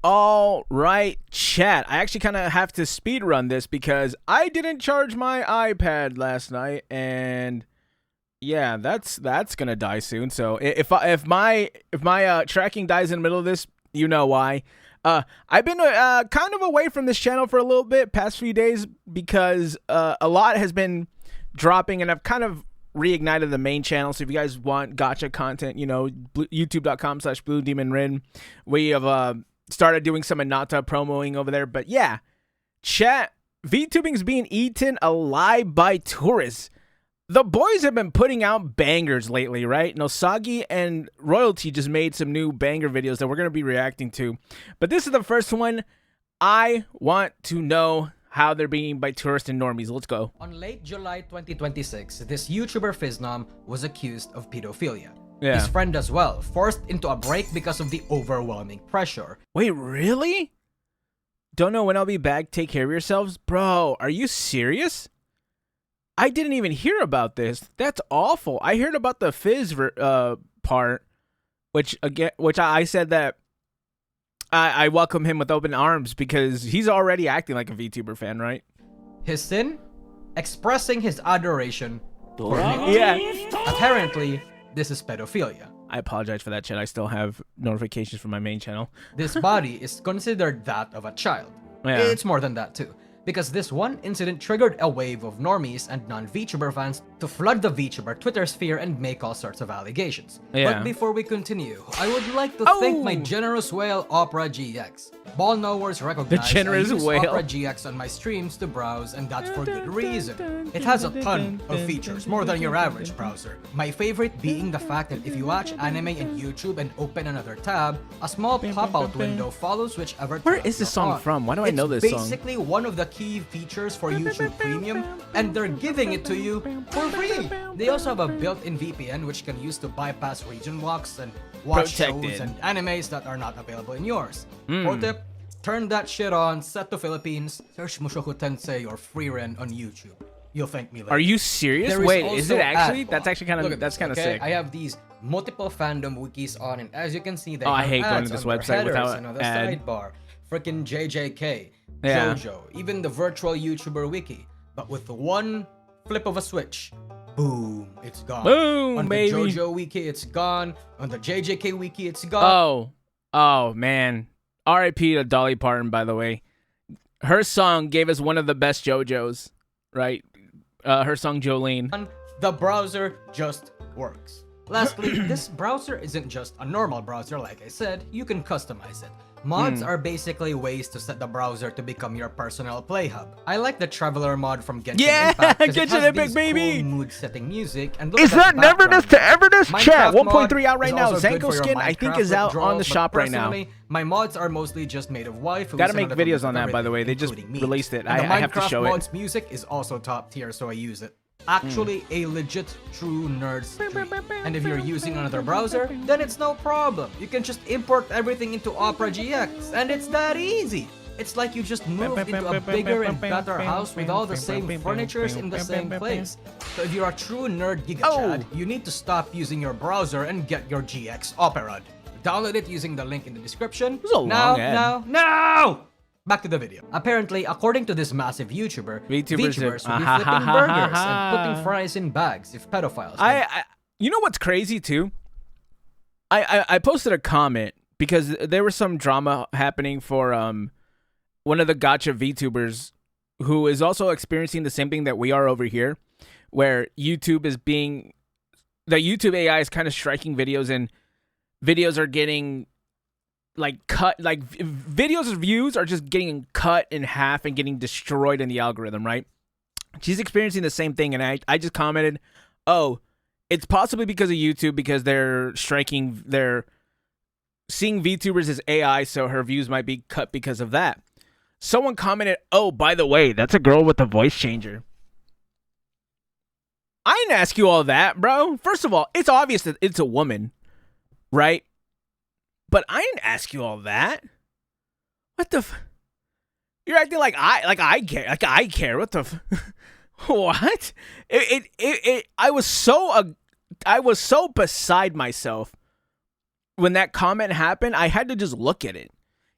All right, chat. I actually kind of have to speed run this because I didn't charge my iPad last night, and yeah, that's gonna die soon. So if my tracking dies in the middle of this, you know why. I've been kind of away from this channel for a little bit, past few days, because a lot has been dropping, and I've kind of reignited the main channel. So if you guys want gotcha content, you know, youtube.com/BlueDemonRin. We have started doing some Anata promoing over there. But yeah, chat, VTubing is being eaten alive by tourists. The boys have been putting out bangers lately, right? Nousagi and Royalty just made some new banger videos that we're going to be reacting to. But this is the first one. I want to know how they're being by tourists and normies. Let's go. On late July 2026, this YouTuber Fiznom was accused of pedophilia. Yeah. His friend as well, forced into a break because of the overwhelming pressure. Wait, really? Don't know when I'll be back. Take care of yourselves. Bro, are you serious? I didn't even hear about this. That's awful. I heard about the Fizz part, which I said that I welcome him with open arms because he's already acting like a VTuber fan, right? His sin? Expressing his adoration for Yeah. Apparently, this is pedophilia. I apologize for that, chat. I still have notifications from my main channel. This body is considered that of a child. Yeah. It's more than that too, because this one incident triggered a wave of normies and non-VTuber fans to flood the VTuber Twitter sphere and make all sorts of allegations. Yeah. But before we continue, I would like to thank my generous whale Opera GX. Ball knowers recognize generous I use whale. Opera GX on my streams to browse, and that's for good reason. It has a ton of features, more than your average browser. My favorite being the fact that if you watch anime in YouTube and open another tab, a small pop-out window follows whichever tab Where is this you're song on. from? Why do I know this It's song? basically one of the key features for YouTube Premium, and they're giving it to you for free. They also have a built-in VPN which can use to bypass region locks and watch Protected. shows and animes that are not available in yours. Pro tip, turn that shit on, set to Philippines, search Mushoku Tensei or Freeren on YouTube. You'll thank me later. Are you serious? There is Wait, is also it actually? ad That's block. actually kind Look of at that's this, kind of okay? sick. I have these multiple fandom wikis on, and as you can see, they Oh, I have hate going ads to this on their website headers without and on the ad. sidebar. Freaking JJK, Yeah. JoJo, even the virtual YouTuber wiki. But with one flip of a switch, boom, it's gone. Boom, on baby. the JoJo wiki, it's gone. On the JJK wiki, it's gone. Oh man. R.I.P. to Dolly Parton, by the way. Her song gave us one of the best JoJos, right? Her song Jolene. The browser just works. Lastly, this browser isn't just a normal browser, like I said, you can customize it. Mods are basically ways to set the browser to become your personal play hub. I like the Traveler mod from Genshin Yeah, Impact 'cause it Genshin has Impact, these baby! cool mood-setting music, and look Is at that background. Neverness to Everness? Minecraft Chat, mod 1.3 out right is now. also good Zanko for your skin, I think, Minecraft is out on withdrawals, the but shop right now. personally, my mods are mostly just made of waifus. Gotta and make a little videos bit on of that, by the way. everything, They just including memes. released it. And the I have to Minecraft show it. mods music is also top tier, so I use it. Actually, a legit true nerd stream. And if you're using another browser, then it's no problem. You can just import everything into Opera GX, and it's that easy. It's like you just moved into a bigger and better house with all the same furnitures in the same place. So if you're a true nerd gigachad, you need to stop using your browser and get your GX Opera. Download it using the link in the description. was a long ad. Now! Back to the video. Apparently, according to this massive YouTuber, VTubers VTubers will be are- flipping burgers and putting fries in bags if pedophiles. You know what's crazy too? I posted a comment because there was some drama happening for one of the gotcha VTubers who is also experiencing the same thing that we are over here, where YouTube is being the YouTube AI is kind of striking videos, and videos are getting like cut, like videos views are just getting cut in half and getting destroyed in the algorithm, right? She's experiencing the same thing, and I just commented, oh, it's possibly because of YouTube, because they're seeing VTubers as AI, so her views might be cut because of that. Someone commented, oh, by the way, that's a girl with a voice changer. I didn't ask you all that, bro. First of all, it's obvious that it's a woman, right? But I didn't ask you all that. What the You're acting like I care. Like I care. What the What? I was so beside myself when that comment happened. I had to just look at it.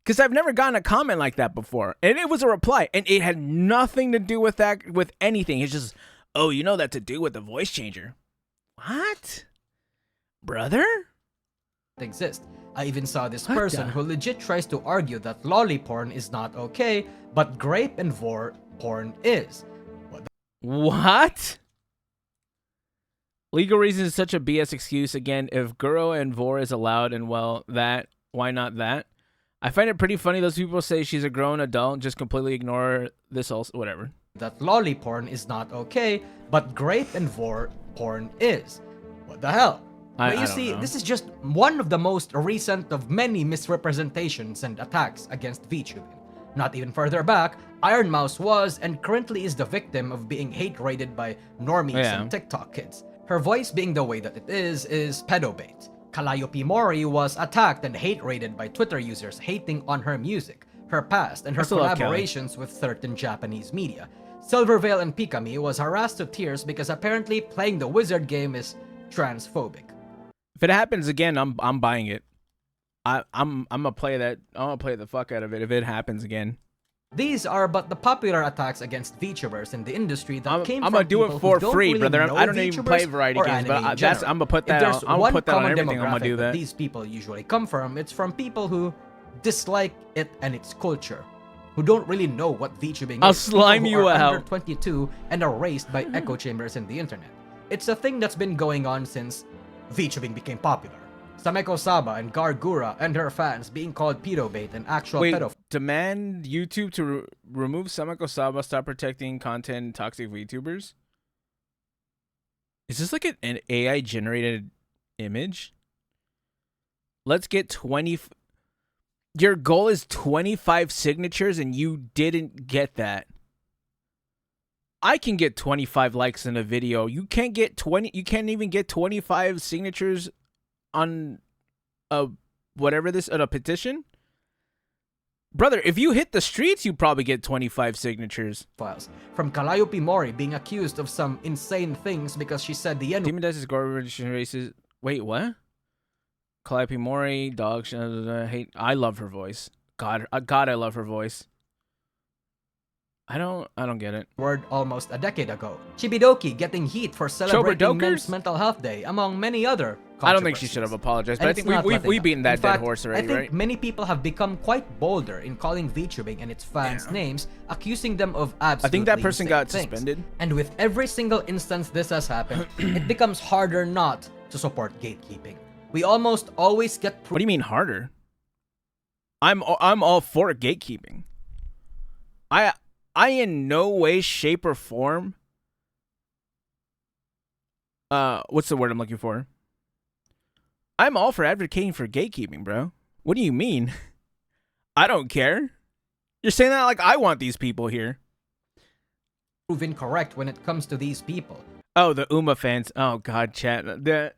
Because I've never gotten a comment like that before. And it was a reply. And it had nothing to do with that, with anything. It's just, oh, you know that to do with the voice changer. What? Brother? Exist. I even saw this person who legit tries to argue that lolly porn is not okay, but grape and vor porn is. What? Legal reasons is such a BS excuse. Again, if guro and vor is allowed and well, that, why not that? I find it pretty funny those people say she's a grown adult, just completely ignore this also, whatever. That lolly porn is not okay, but grape and vor porn is. What the hell? But you see, this is just one of the most recent of many misrepresentations and attacks against VTubing. Not even further back, Iron Mouse was and currently is the victim of being hate-rated by normies and TikTok kids. Her voice being the way that it is pedobait. Calliope Mori was attacked and hate-rated by Twitter users hating on her music, her past, and her collaborations with certain Japanese media. Silverveil and Pikami was harassed to tears because apparently playing the wizard game is transphobic. If it happens again, I'm buying it. I'm gonna play that. I'm gonna play the fuck out of it if it happens again. These are but the popular attacks against VTubers in the industry that came from I'm gonna do it for free, really brother. I don't even play variety games, but I'm gonna put that out. I'm gonna put that on everything. I'm gonna do that. These people usually come from. It's from people who dislike it and its culture, who don't really know what VTubing is. I'll slime you out. Under 22 and are raised by echo chambers in the internet. It's a thing that's been going on since VTubing became popular. Sameko Saba and Gargura and her fans being called pedobait and actual pedophiles. Demand YouTube to remove Sameko Saba, stop protecting content toxic VTubers? Is this like an AI generated image? Let's get 20. Your goal is 25 signatures and you didn't get that. I can get 25 likes in a video. You can't get 20. You can't even get 25 signatures on a whatever this on a petition. Brother, if you hit the streets, you probably get 25 signatures. Files from Calliope Mori being accused of some insane things because she said the N. Demonizes garbage races. Wait, what? Calliope Mori, dog. Hate. I love her voice. God, I love her voice. I don't get it. Word almost a decade ago. Chibidoki getting heat for celebrating Men's Mental Health Day, among many other. I don't think she should have apologized, but I think we've beaten that dead horse already, right? I think many people have become quite bolder in calling VTubing and its fans names, accusing them of absolutely. I think that person got suspended. And with every single instance this has happened, it becomes harder not to support gatekeeping. We almost always get. What do you mean harder? I'm all for gatekeeping. I in no way, shape, or form. What's the word I'm looking for? I'm all for advocating for gatekeeping, bro. What do you mean? I don't care. You're saying that like I want these people here. Proven correct when it comes to these people. Oh, the Uma fans. Oh God, chat. This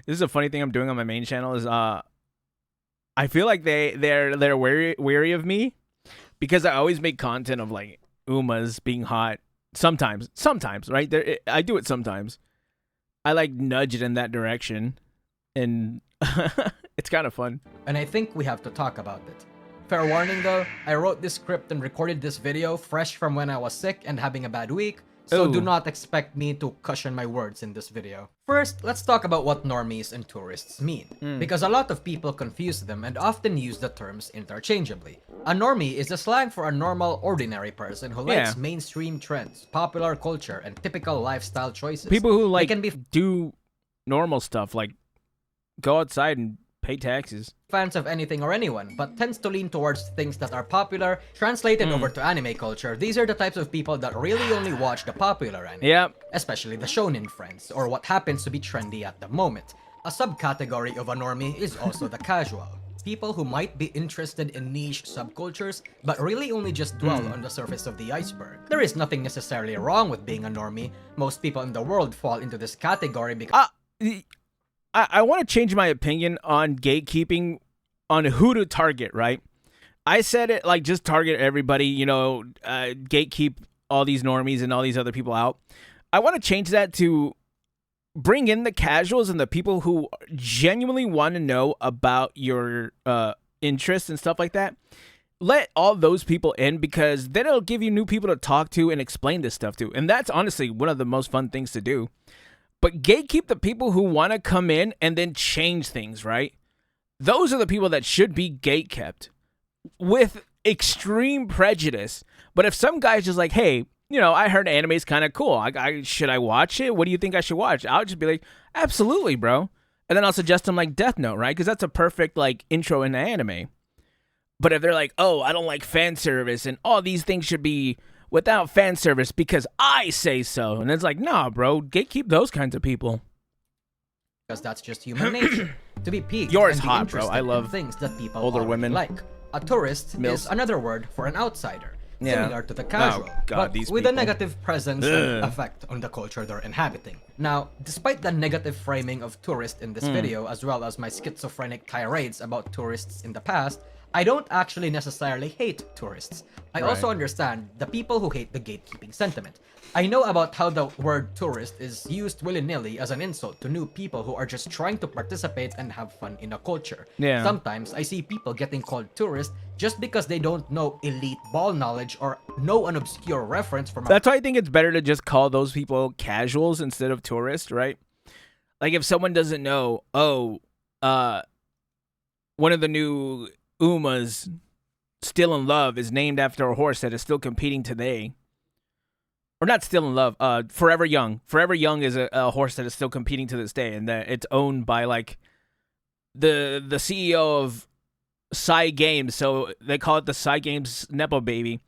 is a funny thing I'm doing on my main channel is I feel like they're wary of me because I always make content of like Umas being hot. Sometimes, right? I do it sometimes. I like nudge it in that direction, and it's kind of fun. And I think we have to talk about it. Fair warning though, I wrote this script and recorded this video fresh from when I was sick and having a bad week. So do not expect me to cushion my words in this video. First, let's talk about what normies and tourists mean, because a lot of people confuse them and often use the terms interchangeably. A normie is a slang for a normal, ordinary person who likes mainstream trends, popular culture, and typical lifestyle choices. People who like do normal stuff, like go outside and pay taxes. Fans of anything or anyone, but tends to lean towards things that are popular, translated over to anime culture. These are the types of people that really only watch the popular anime. Especially the shonen friends, or what happens to be trendy at the moment. A subcategory of a normie is also the casual. People who might be interested in niche subcultures, but really only just dwell on the surface of the iceberg. There is nothing necessarily wrong with being a normie. Most people in the world fall into this category because... I want to change my opinion on gatekeeping, on who to target, right? I said it like just target everybody, you know, gatekeep all these normies and all these other people out. I want to change that to bring in the casuals and the people who genuinely want to know about your interests and stuff like that. Let all those people in, because then it'll give you new people to talk to and explain this stuff to. And that's honestly one of the most fun things to do. But gatekeep the people who want to come in and then change things, right? Those are the people that should be gatekept with extreme prejudice. But if some guy's just like, hey, you know, I heard anime's kind of cool. Should I watch it? What do you think I should watch? I'll just be like, absolutely, bro. And then I'll suggest them like Death Note, right? Because that's a perfect like intro into anime. But if they're like, oh, I don't like fan service and all these things should be without fan service because I say so. And it's like, nah, bro, gatekeep those kinds of people. Because that's just human nature. To be piqued Yours and be hot, bro. interested I in love things that people older already women. like. A tourist Mills. is another word for an outsider. Yeah. Similar to the casual, Oh, God, but these with a people. negative presence and effect on the culture they're inhabiting. Now, despite the negative framing of tourist in this video, as well as my schizophrenic tirades about tourists in the past, I don't actually necessarily hate tourists. I also understand the people who hate the gatekeeping sentiment. I know about how the word tourist is used willy-nilly as an insult to new people who are just trying to participate and have fun in a culture. Yeah. Sometimes I see people getting called tourist just because they don't know elite ball knowledge or know an obscure reference from That's why I think it's better to just call those people casuals instead of tourists, right? Like if someone doesn't know, one of the new Umas, Still in Love, is named after a horse that is still competing today. Or not Still in Love, Forever Young. Forever Young is a horse that is still competing to this day, and that it's owned by like the CEO of Psy Games, so they call it the Psy Games Nepo Baby.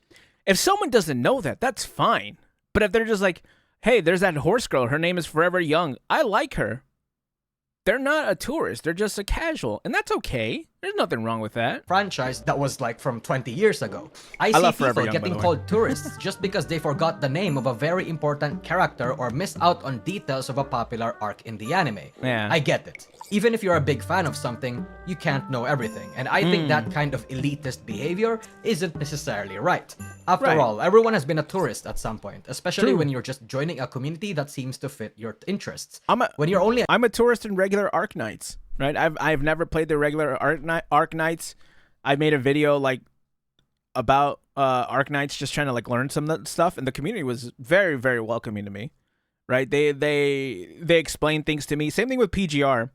If someone doesn't know that, that's fine. But if they're just like, hey, there's that horse girl, her name is Forever Young, I like her. They're not a tourist, they're just a casual, and that's okay. There's nothing wrong with that. franchise that was like from 20 years ago. I love see Forever people Young, by getting the way. called tourists just because they forgot the name of a very important character or miss out on details of a popular arc in the anime. Yeah. I get it. Even if you're a big fan of something, you can't know everything. And I think that kind of elitist behavior isn't necessarily right. After Right. all, everyone has been a tourist at some point, especially True. when you're just joining a community that seems to fit your interests. I'm When you're only a tourist in regular Arc Knights, right? I've never played the regular Arc Knights. I made a video like about Arc Knights, just trying to like learn some of that stuff, and the community was very, very welcoming to me. Right? They explained things to me. Same thing with PGR.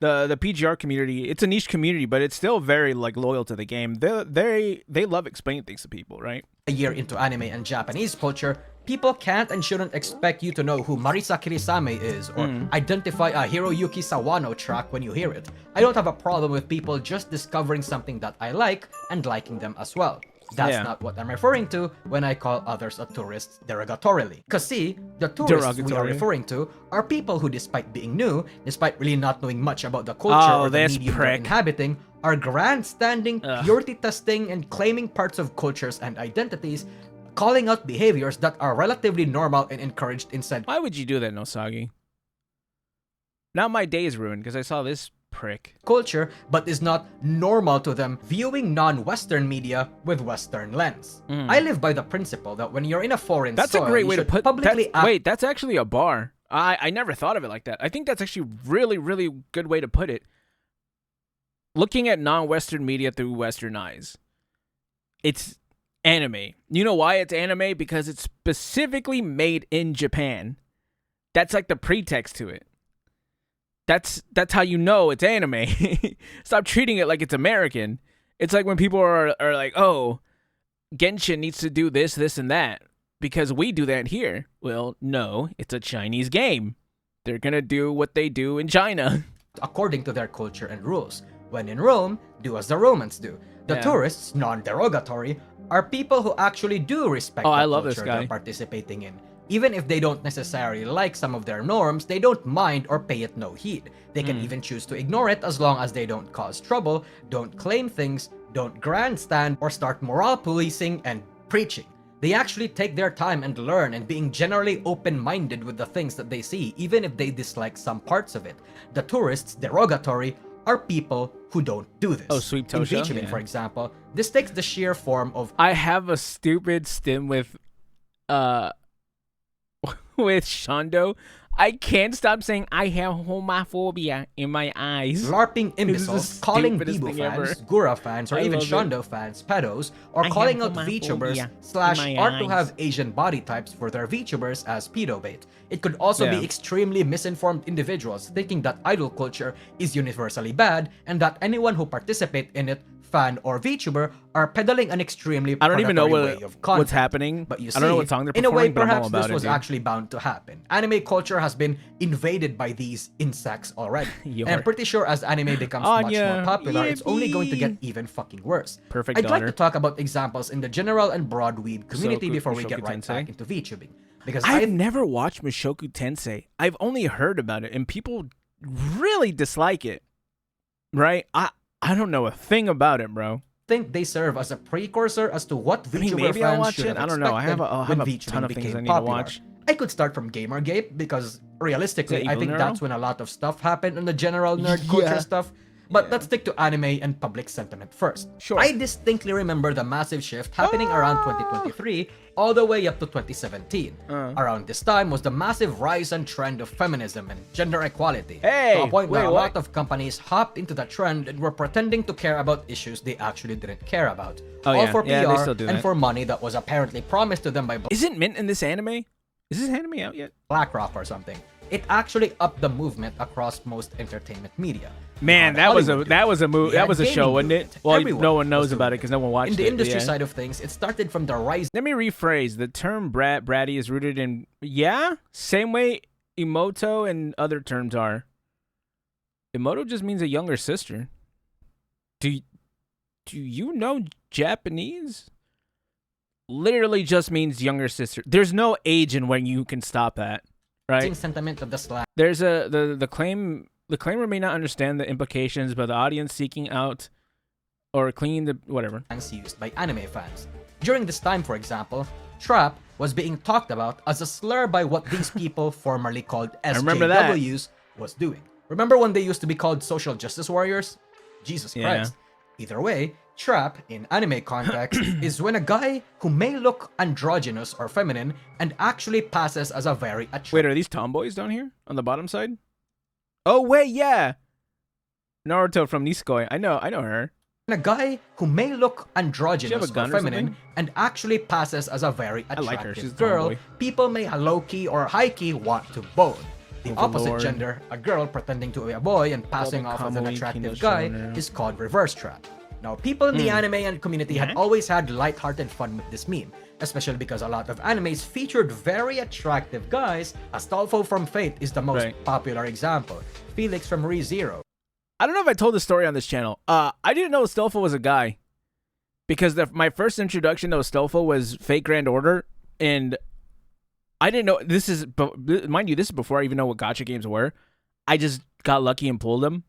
The PGR community, it's a niche community, but it's still very like loyal to the game. They love explaining things to people, right? a year into anime and Japanese culture, people can't and shouldn't expect you to know who Marisa Kirisame is or identify a Hiroyuki Sawano track when you hear it. I don't have a problem with people just discovering something that I like and liking them as well. That's not what I'm referring to when I call others a tourist derogatorily. Cause see, the tourists we are referring to are people who, despite being new, despite really not knowing much about the culture or the medium they're inhabiting, are grandstanding, purity testing, and claiming parts of cultures and identities, calling out behaviors that are relatively normal and encouraged in said. Why would you do that, Nousagi? Now my day is ruined because I saw this prick. Culture, but is not normal to them viewing non-Western media with Western lens. I live by the principle that when you're in a foreign soil, a great way to put publicly wait, that's actually a bar. I never thought of it like that. I think that's actually really, really good way to put it. Looking at non-Western media through Western eyes. It's anime. You know why it's anime? Because it's specifically made in Japan. That's like the pretext to it. That's how you know it's anime. Stop treating it like it's American. It's like when people are like, oh, Genshin needs to do this, this, and that because we do that here. Well, no, it's a Chinese game. They're going to do what they do in China. According to their culture and rules. When in Rome, do as the Romans do. The tourists, non-derogatory, are people who actually do respect the culture they're participating in. Even if they don't necessarily like some of their norms, they don't mind or pay it no heed. They can even choose to ignore it as long as they don't cause trouble, don't claim things, don't grandstand, or start moral policing and preaching. They actually take their time and learn and being generally open-minded with the things that they see, even if they dislike some parts of it. The tourists, derogatory, are people who don't do this. Oh, Sweet Tosha? In VTubing, for example, this takes the sheer form of... I have a stupid stim with Shondo. I can't stop saying I have homophobia in my eyes. LARPing This is the imbeciles, calling stupidest Bibu thing fans, ever. Gura fans, or I even love it. Shondo fans pedos, or I calling have out homophobia VTubers in / my art to have eyes. Asian body types for their VTubers as pedo bait. It could also Yeah. be extremely misinformed individuals thinking that idol culture is universally bad and that anyone who participate in it, fan or VTuber, are peddling an extremely I don't even know predatory way of content. what's happening. But you see, I don't know what song they're in a way, performing, but I'm all perhaps about this it, was dude. actually bound to happen. Anime culture has been invaded by these insects already. And I'm pretty sure as anime becomes much Anya, more popular, it's only going to get yippee. even fucking worse. Perfect I'd like daughter. to talk about examples in the general and broad weeb community Mushoku- before we Mushoku get right Tensei? back into VTubing. Because I've never watched Mushoku Tensei. I've only heard about it, and people really dislike it. Right? I don't know a thing about it, bro. think they serve as a precursor as to what VTuber mean, maybe I'll fans watch should it. have I don't know. I'll have when a VTubing ton of things became I need to popular. watch. I could start from Gamergate because realistically, Is that I Evil think Neuro? that's when a lot of stuff happened in the general nerd culture stuff. But let's stick to anime and public sentiment first. Sure. I distinctly remember the massive shift happening around 2023 all the way up to 2017. Around this time was the massive rise and trend of feminism and gender equality. Hey, to a point where wait, a what? lot of companies hopped into the trend and were pretending to care about issues they actually didn't care about. Oh, all yeah. for Yeah, they PR still do and that. for money that was apparently promised to them by Isn't Mint in this anime? Is this anime out yet? BlackRock or something. It actually upped the movement across most entertainment media. Man, Beyond that was a Hollywood, that was a move. we That had was a gaming show, wasn't it? movement. Well, Everyone no one knows was about doing it because no one watched In it. the industry yeah. side of things, it started from the rise Let me rephrase. The term bratty is rooted in same way emoto and other terms are. Emoto just means a younger sister. Do you know Japanese? Literally just means younger sister. There's no age in when you can stop that, right? sentiment of the slang There's the claimer may not understand the implications, but the audience seeking out or cleaning the whatever. used by anime fans. During this time, for example, trap was being talked about as a slur by what these people formerly called remember that. SJWs was doing. Remember when they used to be called social justice warriors? Jesus Yeah. Christ. Either way, trap in anime context is when a guy who may look androgynous or feminine and actually passes as a very attractive Wait, are these tomboys down here on the bottom side? Oh wait, yeah. Naruto from Nisekoi. I know her. a guy who may look androgynous a gun or or feminine something? and actually passes as a very I like her. attractive She's a girl, tomboy. people may low-key or high-key want to bone. The opposite Overlord. gender, a girl pretending to be a boy and passing off as an Kamui attractive Kino guy, Shonen. is called reverse trap. Now, people in the anime and community had always had light-hearted fun with this meme, especially because a lot of animes featured very attractive guys. Astolfo from Fate is the most Right. popular example. Felix from ReZero. I don't know if I told the story on this channel. I didn't know Astolfo was a guy because my first introduction to Astolfo was Fate Grand Order, and I didn't know mind you, this is before I even know what gacha games were. I just got lucky and pulled them.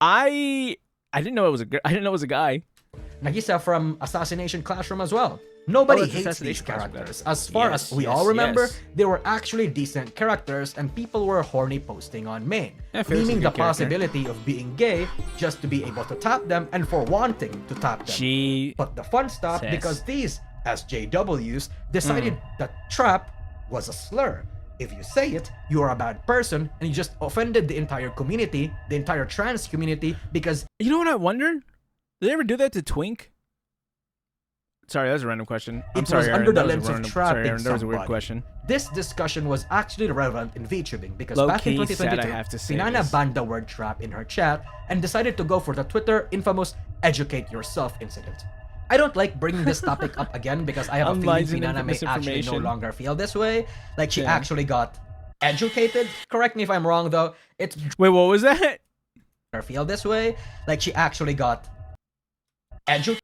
I didn't know it was I didn't know it was a guy. Nagisa from Assassination Classroom as well. Nobody that's hates these Assassination Classroom, characters. got it. As far Yes, as we yes, all remember, yes. they were actually decent characters and people were horny posting on main, Yeah, Felix is a meaning good the character. possibility of being gay just to be able to tap them and for wanting to tap them. But the fun stopped Says. because these SJWs decided that trap was a slur. If you say it, you are a bad person and you just offended the entire community, the entire trans community, because You know what I wonder? Did they ever do that to Twink? Sorry, that was a random question. I'm It sorry, was Aaron, under the that was a lens of random- trapping sorry, Aaron, that was a weird somebody. question. this discussion was actually relevant in VTubing because back in Low-key sad 2022, I have to say Finana this. banned the word trap in her chat and decided to go for the Twitter infamous educate yourself incident. I don't like bringing this topic up again because I have a feeling Unlicensed Finana may actually no misinformation. longer feel this way. Like she Yeah. actually got educated. Correct me if I'm wrong though. It's Wait, what was that? feel this way. Like she actually got educated.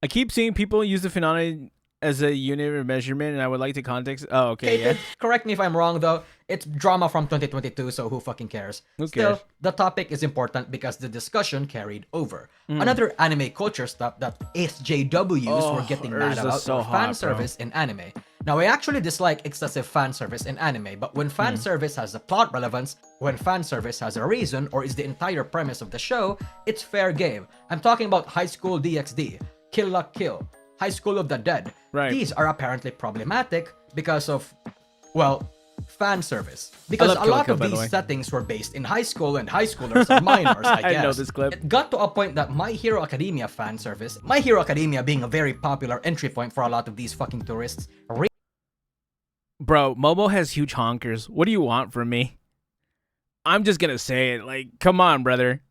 I keep seeing people use the phenomena as a unit of measurement, and I would like to context. Oh, okay, yeah. Correct me if I'm wrong though. It's drama from 2022, so who fucking cares? Who Still, cares? the topic is important because the discussion carried over. Mm. Another anime culture stuff that SJWs were getting mad Urza's about so were hot, fan bro. service in anime. Now, I actually dislike excessive fan service in anime, but when Mm. fan service has a plot relevance, when fan service has a reason, or is the entire premise of the show, it's fair game. I'm talking about High School DxD, Kill La Kill, High School of the Dead. Right. These are apparently problematic because of, well, fan service. Because love a lot Kill, of by the way. these settings were based in high school, and high schoolers are minors, I guess. I know this clip. It got to a point that My Hero Academia fan service, My Hero Academia being a very popular entry point for a lot of these fucking tourists, Bro, Momo has huge honkers. What do you want from me? I'm just gonna say it. Like, come on, brother.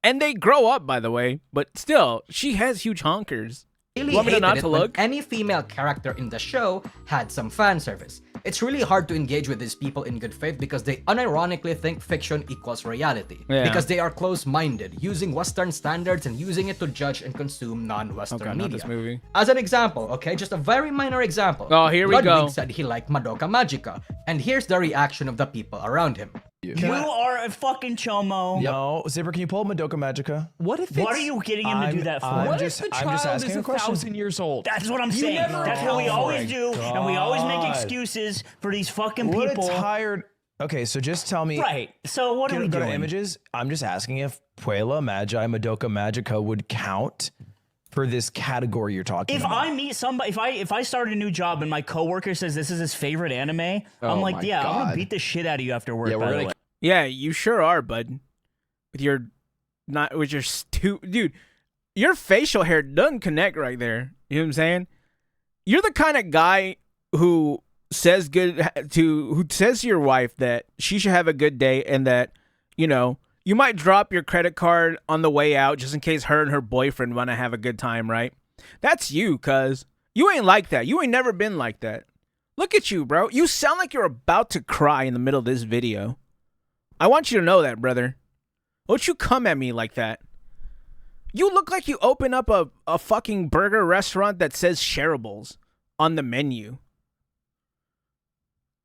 And they grow up, by the way. But still, she has huge honkers. really You want me to hated not it to when look? any female character in the show had some fan service. It's really hard to engage with these people in good faith because they unironically think fiction equals reality. Yeah. Because they are close-minded, using Western standards and using it to judge and consume non-Western Okay, not media. this movie. As an example, okay, just a very minor example. Oh, here we Ludwig go. said he liked Madoka Magica, and here's the reaction of the people around him. You are a fucking chomo. No, Zipper, can you pull up Madoka Magica? What if What it's- are you getting him to do that for? I'm What just, if the I'm child just asking is a question. 1,000 years old? That's what I'm saying. never That's what we account for always it. do, and we always make God. excuses for these fucking What people. a tired. Okay, so just tell me. Right. So what are we Go to doing? images. I'm just asking if Puella Magi Madoka Magica would count for this category you're talking If about. I meet somebody, if I start a new job and my coworker says this is his favorite anime, I'm like, my yeah, I'm gonna God. beat the shit out of you after work. Yeah, by we're the gonna way. Yeah, you sure are, bud. With your dude, your facial hair doesn't connect right there. You know what I'm saying? You're the kind of guy who says who says to your wife that she should have a good day and that, you know, you might drop your credit card on the way out just in case her and her boyfriend want to have a good time, right? That's you, cuz you ain't like that. You ain't never been like that. Look at you, bro. You sound like you're about to cry in the middle of this video. I want you to know that, brother. Don't you come at me like that. You look like you open up a fucking burger restaurant that says shareables on the menu.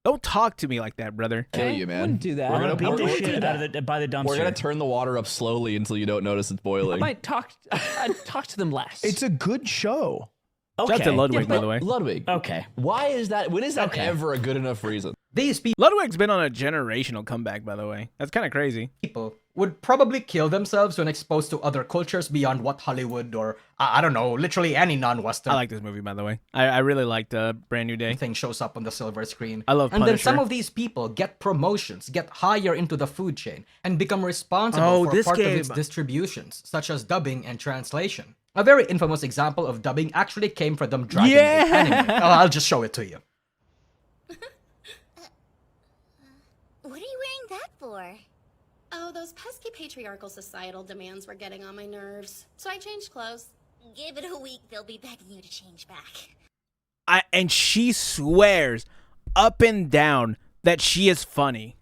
Don't talk to me like that, brother. Kill you, man. Wouldn't do that. We're I'm gonna, gonna beat we're, the we're, shit out of the by the dumpster. we're gonna turn the water up slowly until you don't notice it's boiling. I'd talk to them less. It's a good show. Shout out to Okay. Ludwig, by the way. Ludwig. Okay. Why is that? When is that Okay. ever a good enough reason? These Ludwig's been on a generational comeback, by the way. That's kind of crazy. people would probably kill themselves when exposed to other cultures beyond what Hollywood or, I don't know, literally any non-Western I like this movie, by the way. I really liked Brand New Day. thing shows up on the silver screen. I love And then Punisher. some of these people get promotions, get higher into the food chain, and become responsible Oh, for this part of game. its distributions, such as dubbing and translation. A very infamous example of dubbing actually came from them Dragon Ball anime. Oh, I'll just show it to you. What are you wearing that for? Oh, those pesky patriarchal societal demands were getting on my nerves. So I changed clothes. Give it a week, they'll be begging you to change back. And she swears up and down that she is funny.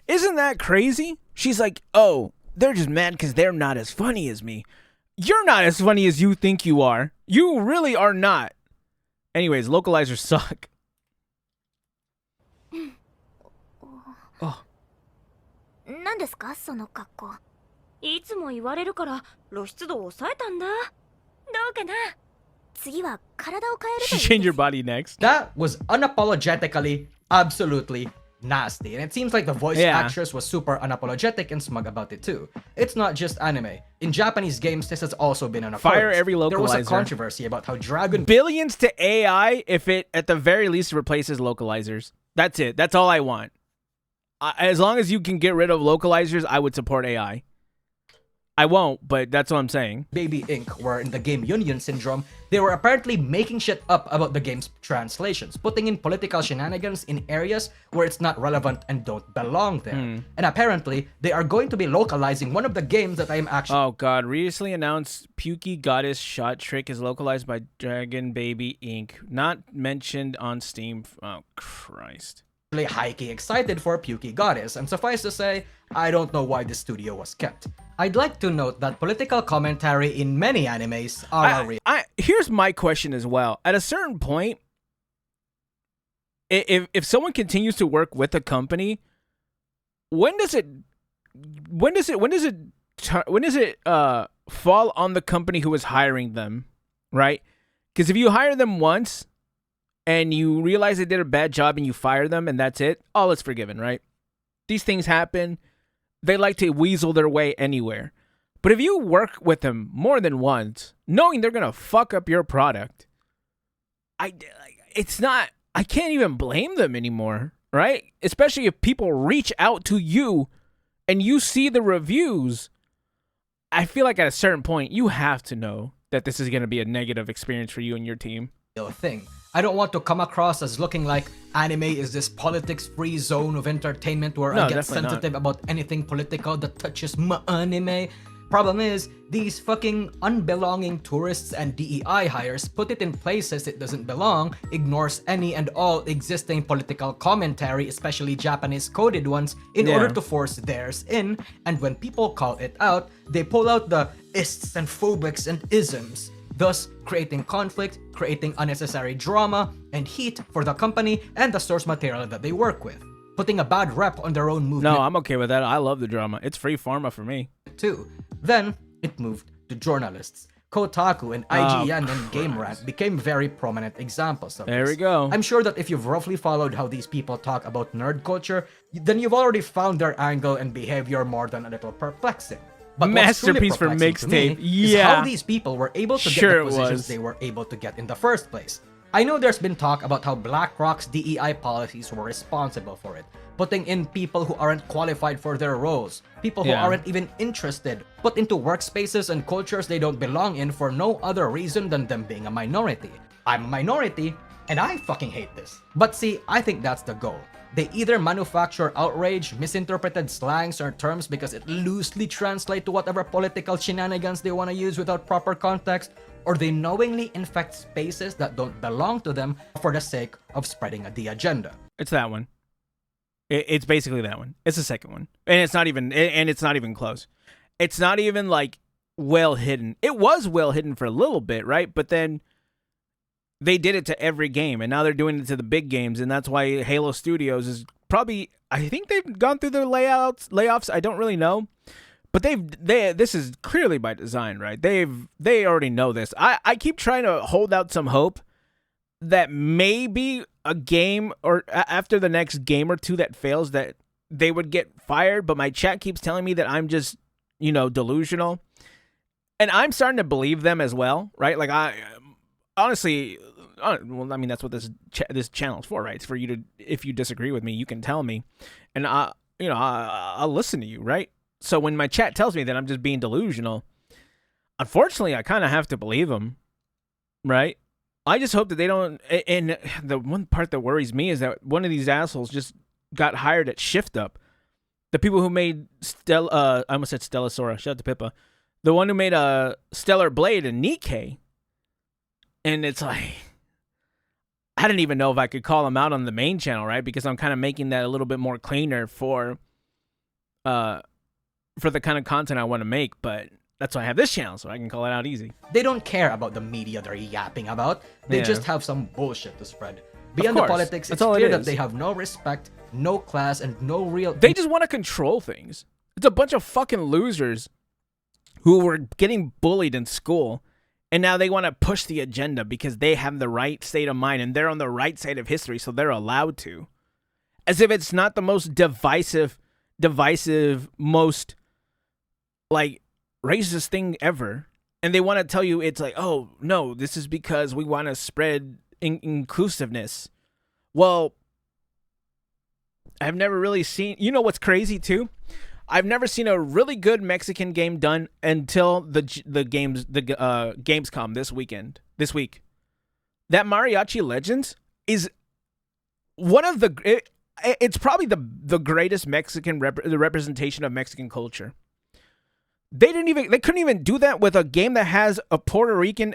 Isn't that crazy? She's like, oh, they're just mad because they're not as funny as me. You're not as funny as you think you are. You really are not. Anyways, localizers suck. 何ですかその格好。いつも言われるから露出度を抑えたんだ。どうかな次は体を変えると She いい changed your body next. That was unapologetically, absolutely nasty. And it seems like the voice Yeah. actress was super unapologetic and smug about it too. It's not just anime. In Japanese games, this has also been an occurrence. Fire every There was a localizer. controversy about how Dragon Billions to AI if it at the very least replaces localizers. That's it. That's all I want. As long as you can get rid of localizers, I would support AI. I won't, but that's what I'm saying. Baby Inc. were in the game Union Syndrome, they were apparently making shit up about the game's translations, putting in political shenanigans in areas where it's not relevant and don't belong there. And apparently, they are going to be localizing one of the games that I am actually Oh god, recently announced Pukey Goddess Shot Trick is localized by Dragon Baby Inc. Not mentioned on Steam. Oh Christ. high-key excited for Pukey Goddess, and suffice to say, I don't know why this studio was kept. I'd like to note that political commentary in many animes are a real. Here's my question as well. At a certain point, if someone continues to work with a company, when does it fall on the company who is hiring them, right? Because if you hire them once and you realize they did a bad job and you fire them and that's it, all is forgiven, right? These things happen. They like to weasel their way anywhere. But if you work with them more than once, knowing they're going to fuck up your product, I I can't even blame them anymore, right? Especially if people reach out to you and you see the reviews. I feel like at a certain point, you have to know that this is going to be a negative experience for you and your team. Thing. I don't want to come across as looking like anime is this politics-free zone of entertainment where I get sensitive about anything political that touches my anime. Problem is, these fucking unbelonging tourists and DEI hires put it in places it doesn't belong, ignores any and all existing political commentary, especially Japanese coded ones, in order to force theirs in, and when people call it out, they pull out the ists and phobics and isms, thus creating conflict, creating unnecessary drama and heat for the company and the source material that they work with, putting a bad rep on their own movement. No, I'm okay with that. I love the drama. It's free pharma for me. Too. Then it moved to journalists. Kotaku and IGN and Game Rant became very prominent examples of this. There we go. I'm sure that if you've roughly followed how these people talk about nerd culture, then you've already found their angle and behavior more than a little perplexing. But masterpiece for mixtape. Is how these people were able to get the positions they were able to get in the first place. I know there's been talk about how BlackRock's DEI policies were responsible for it, putting in people who aren't qualified for their roles, people who aren't even interested, put into workspaces and cultures they don't belong in for no other reason than them being a minority. I'm a minority, and I fucking hate this. But see, I think that's the goal. They either manufacture outrage, misinterpreted slangs or terms because it loosely translates to whatever political shenanigans they want to use without proper context, or they knowingly infect spaces that don't belong to them for the sake of spreading the agenda. It's that one. It's basically that one. It's the second one. And it's not even close. It's not even like well hidden. It was well hidden for a little bit, right? But then they did it to every game, and now they're doing it to the big games, and that's why Halo Studios is probably, I think they've gone through their layoffs. I don't really know, but this is clearly by design, right? They already know this. I keep trying to hold out some hope that maybe a game or after the next game or two that fails that they would get fired, but my chat keeps telling me that I'm just, delusional, and I'm starting to believe them as well, right? Like honestly, well, I mean, that's what this channel is for, right? It's for you to, if you disagree with me, you can tell me, and I'll listen to you, right? So when my chat tells me that I'm just being delusional, unfortunately, I kind of have to believe them, right? I just hope that they don't. And the one part that worries me is that one of these assholes just got hired at Shift Up. The people who made I almost said Stellasora. Shout out to Pippa. The one who made Stellar Blade and Nikkei. And it's like, I didn't even know if I could call him out on the main channel, right? Because I'm kind of making that a little bit more cleaner for the kind of content I want to make. But that's why I have this channel, so I can call it out easy. They don't care about the media they're yapping about. They just have some bullshit to spread. Beyond the politics, it's clear that they have no respect, no class, and no real... They just want to control things. It's a bunch of fucking losers who were getting bullied in school, and now they want to push the agenda because they have the right state of mind, and they're on the right side of history, so they're allowed to. As if it's not the most divisive, most, like, racist thing ever. And they want to tell you it's like, oh, no, this is because we want to spread inclusiveness. Well, I've never really seen... You know what's crazy, too? I've never seen a really good Mexican game done until the Gamescom this week. That Mariachi Legends is one of the... It's probably the greatest Mexican the representation of Mexican culture. They couldn't even do that with a game that has a Puerto Rican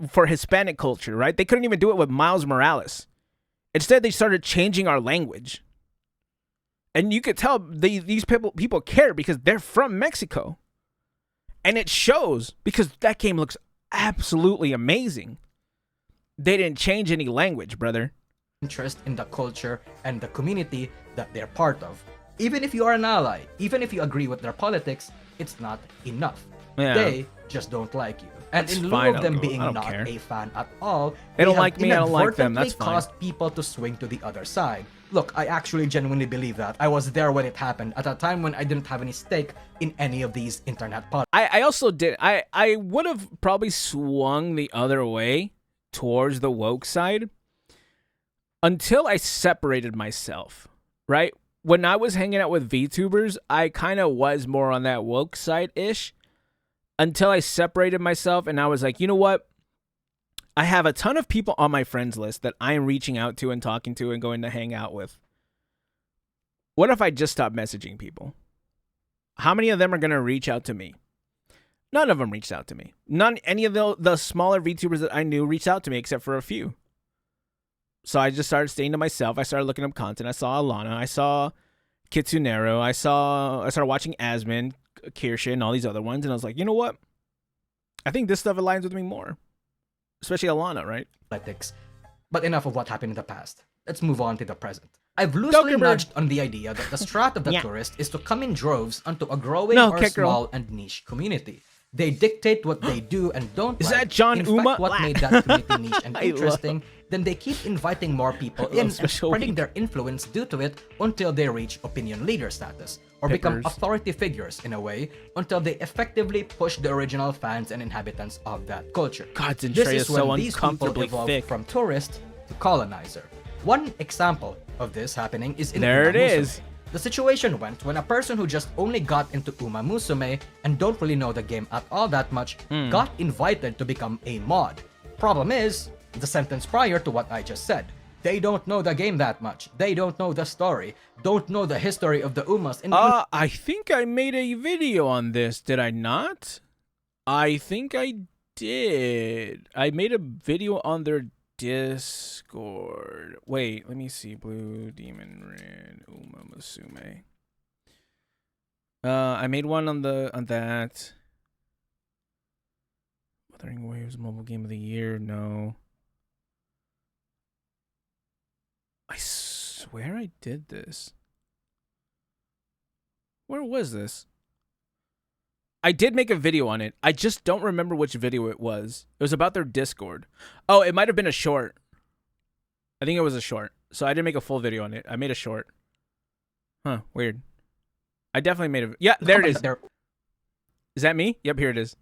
for Hispanic culture, right? They couldn't even do it with Miles Morales. Instead, they started changing our language. And you could tell these people care because they're from Mexico. And it shows because that game looks absolutely amazing. They didn't change any language, brother. Interest in the culture and the community that they're part of. Even if you are an ally, even if you agree with their politics, it's not enough. Yeah. They just don't like you. And that's in lieu of them being not a fan at all, they don't like me, I don't like them. That's fine. Caused people to swing to the other side. Look, I actually genuinely believe that. I was there when it happened, at a time when I didn't have any stake in any of these internet politics. I also did. I would have probably swung the other way towards the woke side. until I separated myself, right? When I was hanging out with VTubers, I kind of was more on that woke side-ish until I separated myself and I was like, you know what? I have a ton of people on my friends list that I am reaching out to and talking to and going to hang out with. What if I just stop messaging people? How many of them are going to reach out to me? None of them reached out to me. Any of the smaller VTubers that I knew reached out to me except for a few. So I just started staying to myself. I started looking up content. I saw Alana. I saw Kitsunero. I started watching Asmin, Kirsche, and all these other ones. And I was like, you know what? I think this stuff aligns with me more. Especially Alana, right? Athletics. But enough of what happened in the past. Let's move on to the present. I've loosely nudged on the idea that the strat of the tourist is to come in droves onto a growing or small and niche community. They dictate what they do and don't. Is that John in Uma? fact, what made that community niche and interesting, then they keep inviting more people in and spreading their influence due to it until they reach opinion leader status, or become authority figures in a way, until they effectively push the original fans and inhabitants of that culture. This is so when these people evolve thick. from tourist to colonizer. One example of this happening is in There Uma it Musume. is. The situation went when a person who just only got into Uma Musume and don't really know the game at all that much got invited to become a mod. Problem is, the sentence prior to what I just said. They don't know the game that much. They don't know the story. Don't know the history of the Umas. I think I made a video on this. Did I not? I think I did. I made a video on their Discord. Wait, let me see. Blue, Demon, Red, Uma Musume. I made one on that. Wuthering Waves mobile game of the year. No. I swear I did this. Where was this? I did make a video on it. I just don't remember which video it was. It was about their Discord. Oh, it might have been a short. I think it was a short. So I didn't make a full video on it. I made a short. Huh, weird. I definitely made a... Yeah, there it is. Is that me? Yep, here it is.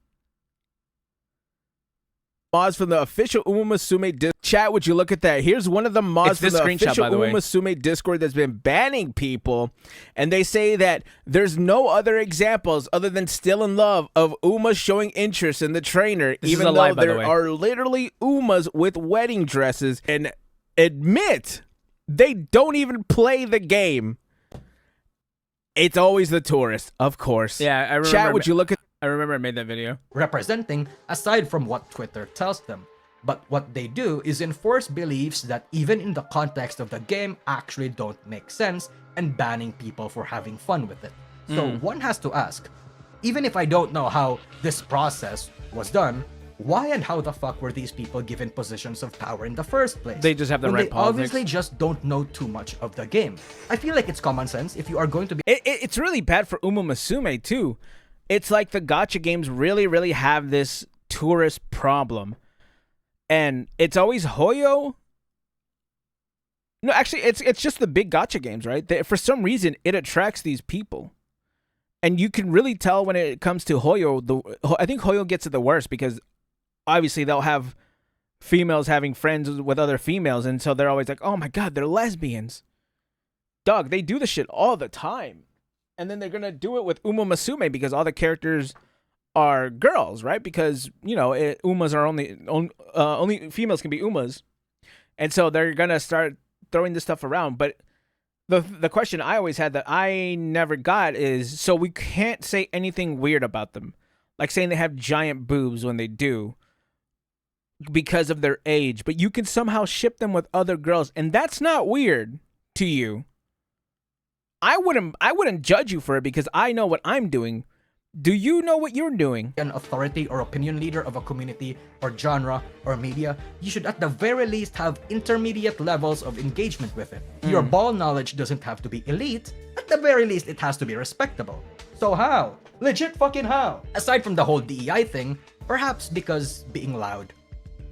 Mods from the official Uma Musume Discord. Chat, would you look at that? Here's one of the mods from the official Uma Musume Discord that's been banning people. And they say that there's no other examples other than Still in Love of Uma showing interest in the trainer, even though there are literally Umas with wedding dresses, and admit they don't even play the game. It's always the tourist, of course. Yeah, I remember. Chat, would you look at... I remember I made that video. Representing aside from what Twitter tells them. But what they do is enforce beliefs that even in the context of the game actually don't make sense, and banning people for having fun with it. So one has to ask, even if I don't know how this process was done, why and how the fuck were these people given positions of power in the first place? They just have the right politics. They obviously just don't know too much of the game. I feel like it's common sense if you are going to be... It's really bad for Uma Musume, too. It's like the gacha games really, really have this tourist problem. And it's always Hoyo. No, actually, it's just the big gacha games, right? For some reason, it attracts these people. And you can really tell when it comes to Hoyo. I think Hoyo gets it the worst because obviously they'll have females having friends with other females. And so they're always like, oh my God, they're lesbians. Dog, they do this shit all the time. And then they're going to do it with Uma Musume because all the characters are girls, right? Because, you know, Umas are only females can be Umas. And so they're going to start throwing this stuff around. But the question I always had that I never got is, so we can't say anything weird about them. Like saying they have giant boobs when they do because of their age. But you can somehow ship them with other girls. And that's not weird to you. I wouldn't judge you for it because I know what I'm doing. Do you know what you're doing? An authority or opinion leader of a community or genre or media, you should at the very least have intermediate levels of engagement with it. Your ball knowledge doesn't have to be elite. At the very least, it has to be respectable. So how? Legit fucking how? Aside from the whole DEI thing, perhaps because being loud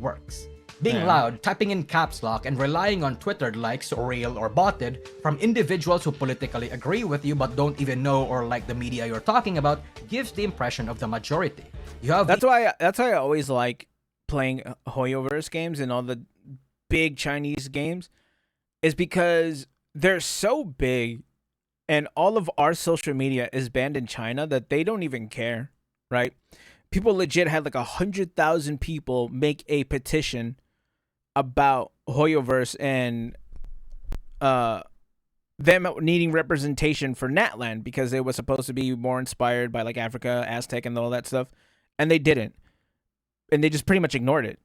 works. Being loud, typing in caps lock, and relying on Twitter likes, real or botted, from individuals who politically agree with you but don't even know or like the media you're talking about, gives the impression of the majority. That's why I always like playing Hoyoverse games and all the big Chinese games, is because they're so big and all of our social media is banned in China that they don't even care, right? People legit had like 100,000 people make a petition about Hoyoverse and them needing representation for Natland because it was supposed to be more inspired by like Africa, Aztec, and all that stuff, and they didn't, and they just pretty much ignored it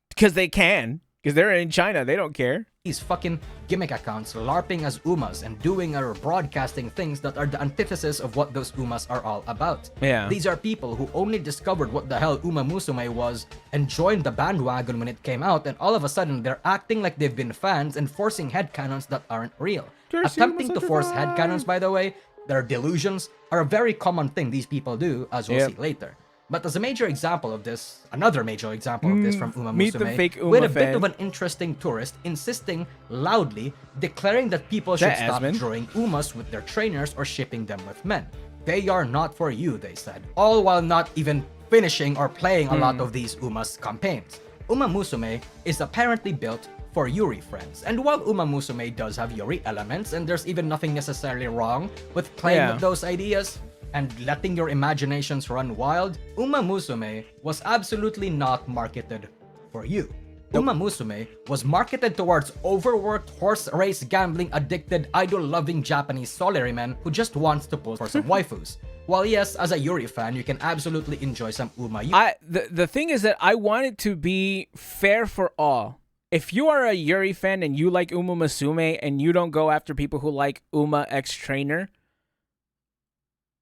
because they're in China, they don't care. These fucking gimmick accounts LARPing as Umas and doing or broadcasting things that are the antithesis of what those Umas are all about. Yeah. These are people who only discovered what the hell Uma Musume was and joined the bandwagon when it came out, and all of a sudden they're acting like they've been fans and forcing headcanons that aren't real. Attempting to force headcanons, by the way, their delusions, are a very common thing these people do, as we'll see later. But as a major example of this, another major example of this from Uma meet the Musume, fake Uma with a bit fan. of an interesting tourist insisting loudly, declaring that people should stop Asmund? drawing Umas with their trainers or shipping them with men. They are not for you, they said, all while not even finishing or playing a lot of these Umas campaigns. Uma Musume is apparently built for Yuri friends, and while Uma Musume does have Yuri elements, and there's even nothing necessarily wrong with playing with those ideas, and letting your imaginations run wild, Uma Musume was absolutely not marketed for you. Uma Musume was marketed towards overworked, horse race gambling addicted, idol-loving Japanese salaryman who just wants to pose for some waifus. While yes, as a Yuri fan, you can absolutely enjoy some Uma. The thing is that I want it to be fair for all. If you are a Yuri fan and you like Uma Musume and you don't go after people who like Uma X Trainer,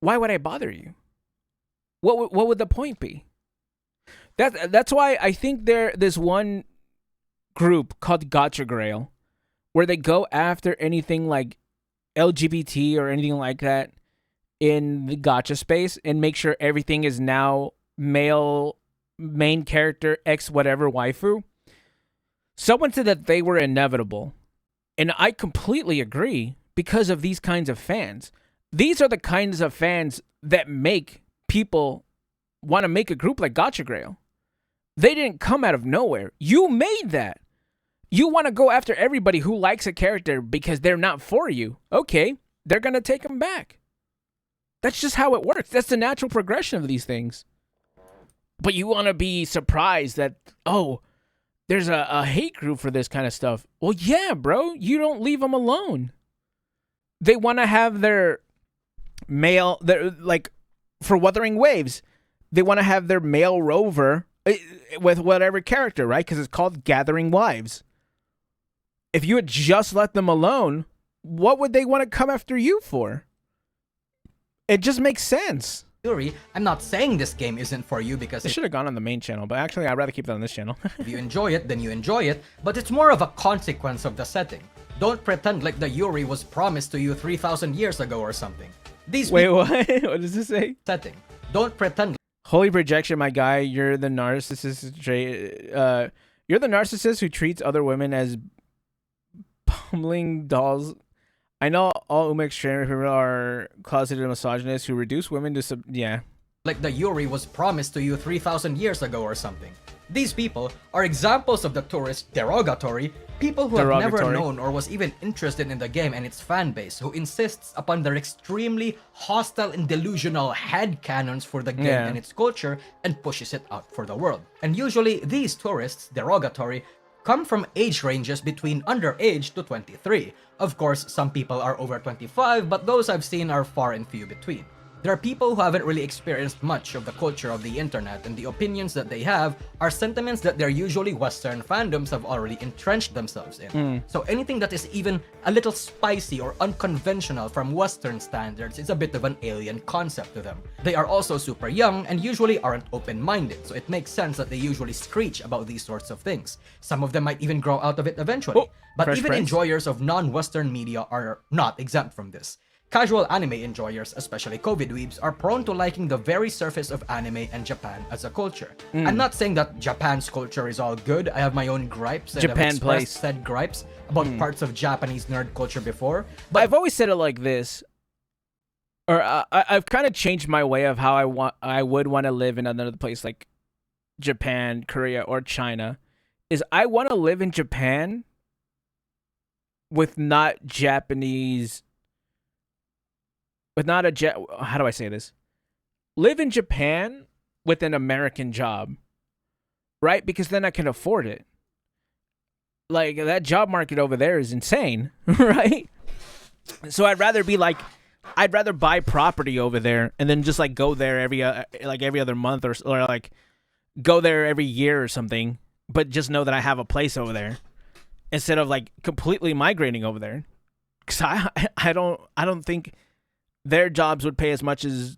why would I bother you? What would the point be? That's why I think there's one group called Gotcha Grail where they go after anything like LGBT or anything like that in the gotcha space and make sure everything is now male main character X whatever waifu. Someone said that they were inevitable, and I completely agree because of these kinds of fans. These are the kinds of fans that make people want to make a group like Gotcha Grail. They didn't come out of nowhere. You made that. You want to go after everybody who likes a character because they're not for you. Okay, they're going to take them back. That's just how it works. That's the natural progression of these things. But you want to be surprised that, oh, there's a hate group for this kind of stuff. Well, yeah, bro. You don't leave them alone. They want to have their male, like, for Wuthering Waves, they want to have their male rover with whatever character, right? Because it's called Gathering Wives. If you had just let them alone, what would they want to come after you for? It just makes sense. Yuri, I'm not saying this game isn't for you because It should have gone on the main channel, but actually I'd rather keep it on this channel. if you enjoy it, then you enjoy it, but it's more of a consequence of the setting. Don't pretend like the Yuri was promised to you 3,000 years ago or something. Wait, what? What does this say? Setting. Don't pretend. Holy projection, my guy. You're the narcissist. You're the narcissist who treats other women as pummeling dolls. I know all Umex trainers are closeted misogynists who reduce women to Like the Yuri was promised to you 3,000 years ago or something. These people are examples of the tourist derogatory, people who have never known or was even interested in the game and its fan base, who insists upon their extremely hostile and delusional headcanons for the game and its culture and pushes it out for the world. And usually these tourists, derogatory, come from age ranges between underage to 23. Of course, some people are over 25, but those I've seen are far and few between. There are people who haven't really experienced much of the culture of the internet, and the opinions that they have are sentiments that their usually Western fandoms have already entrenched themselves in. So anything that is even a little spicy or unconventional from Western standards is a bit of an alien concept to them. They are also super young and usually aren't open-minded, so it makes sense that they usually screech about these sorts of things. Some of them might even grow out of it eventually. But even enjoyers of non-Western media are not exempt from this. Casual anime enjoyers, especially COVID weebs, are prone to liking the very surface of anime and Japan as a culture. I'm not saying that Japan's culture is all good. I have my own gripes and I've expressed said gripes about parts of Japanese nerd culture before. But I've always said it like this, or I've kind of changed my way of how I would want to live in another place like Japan, Korea, or China. Is I want to live in Japan with not Japanese, with not a how do I say this? Live in Japan with an American job, right? Because then I can afford it. Like, that job market over there is insane, right? So I'd rather buy property over there and then just like go there every other month or like go there every year or something, but just know that I have a place over there instead of like completely migrating over there. Cause I don't think their jobs would pay as much as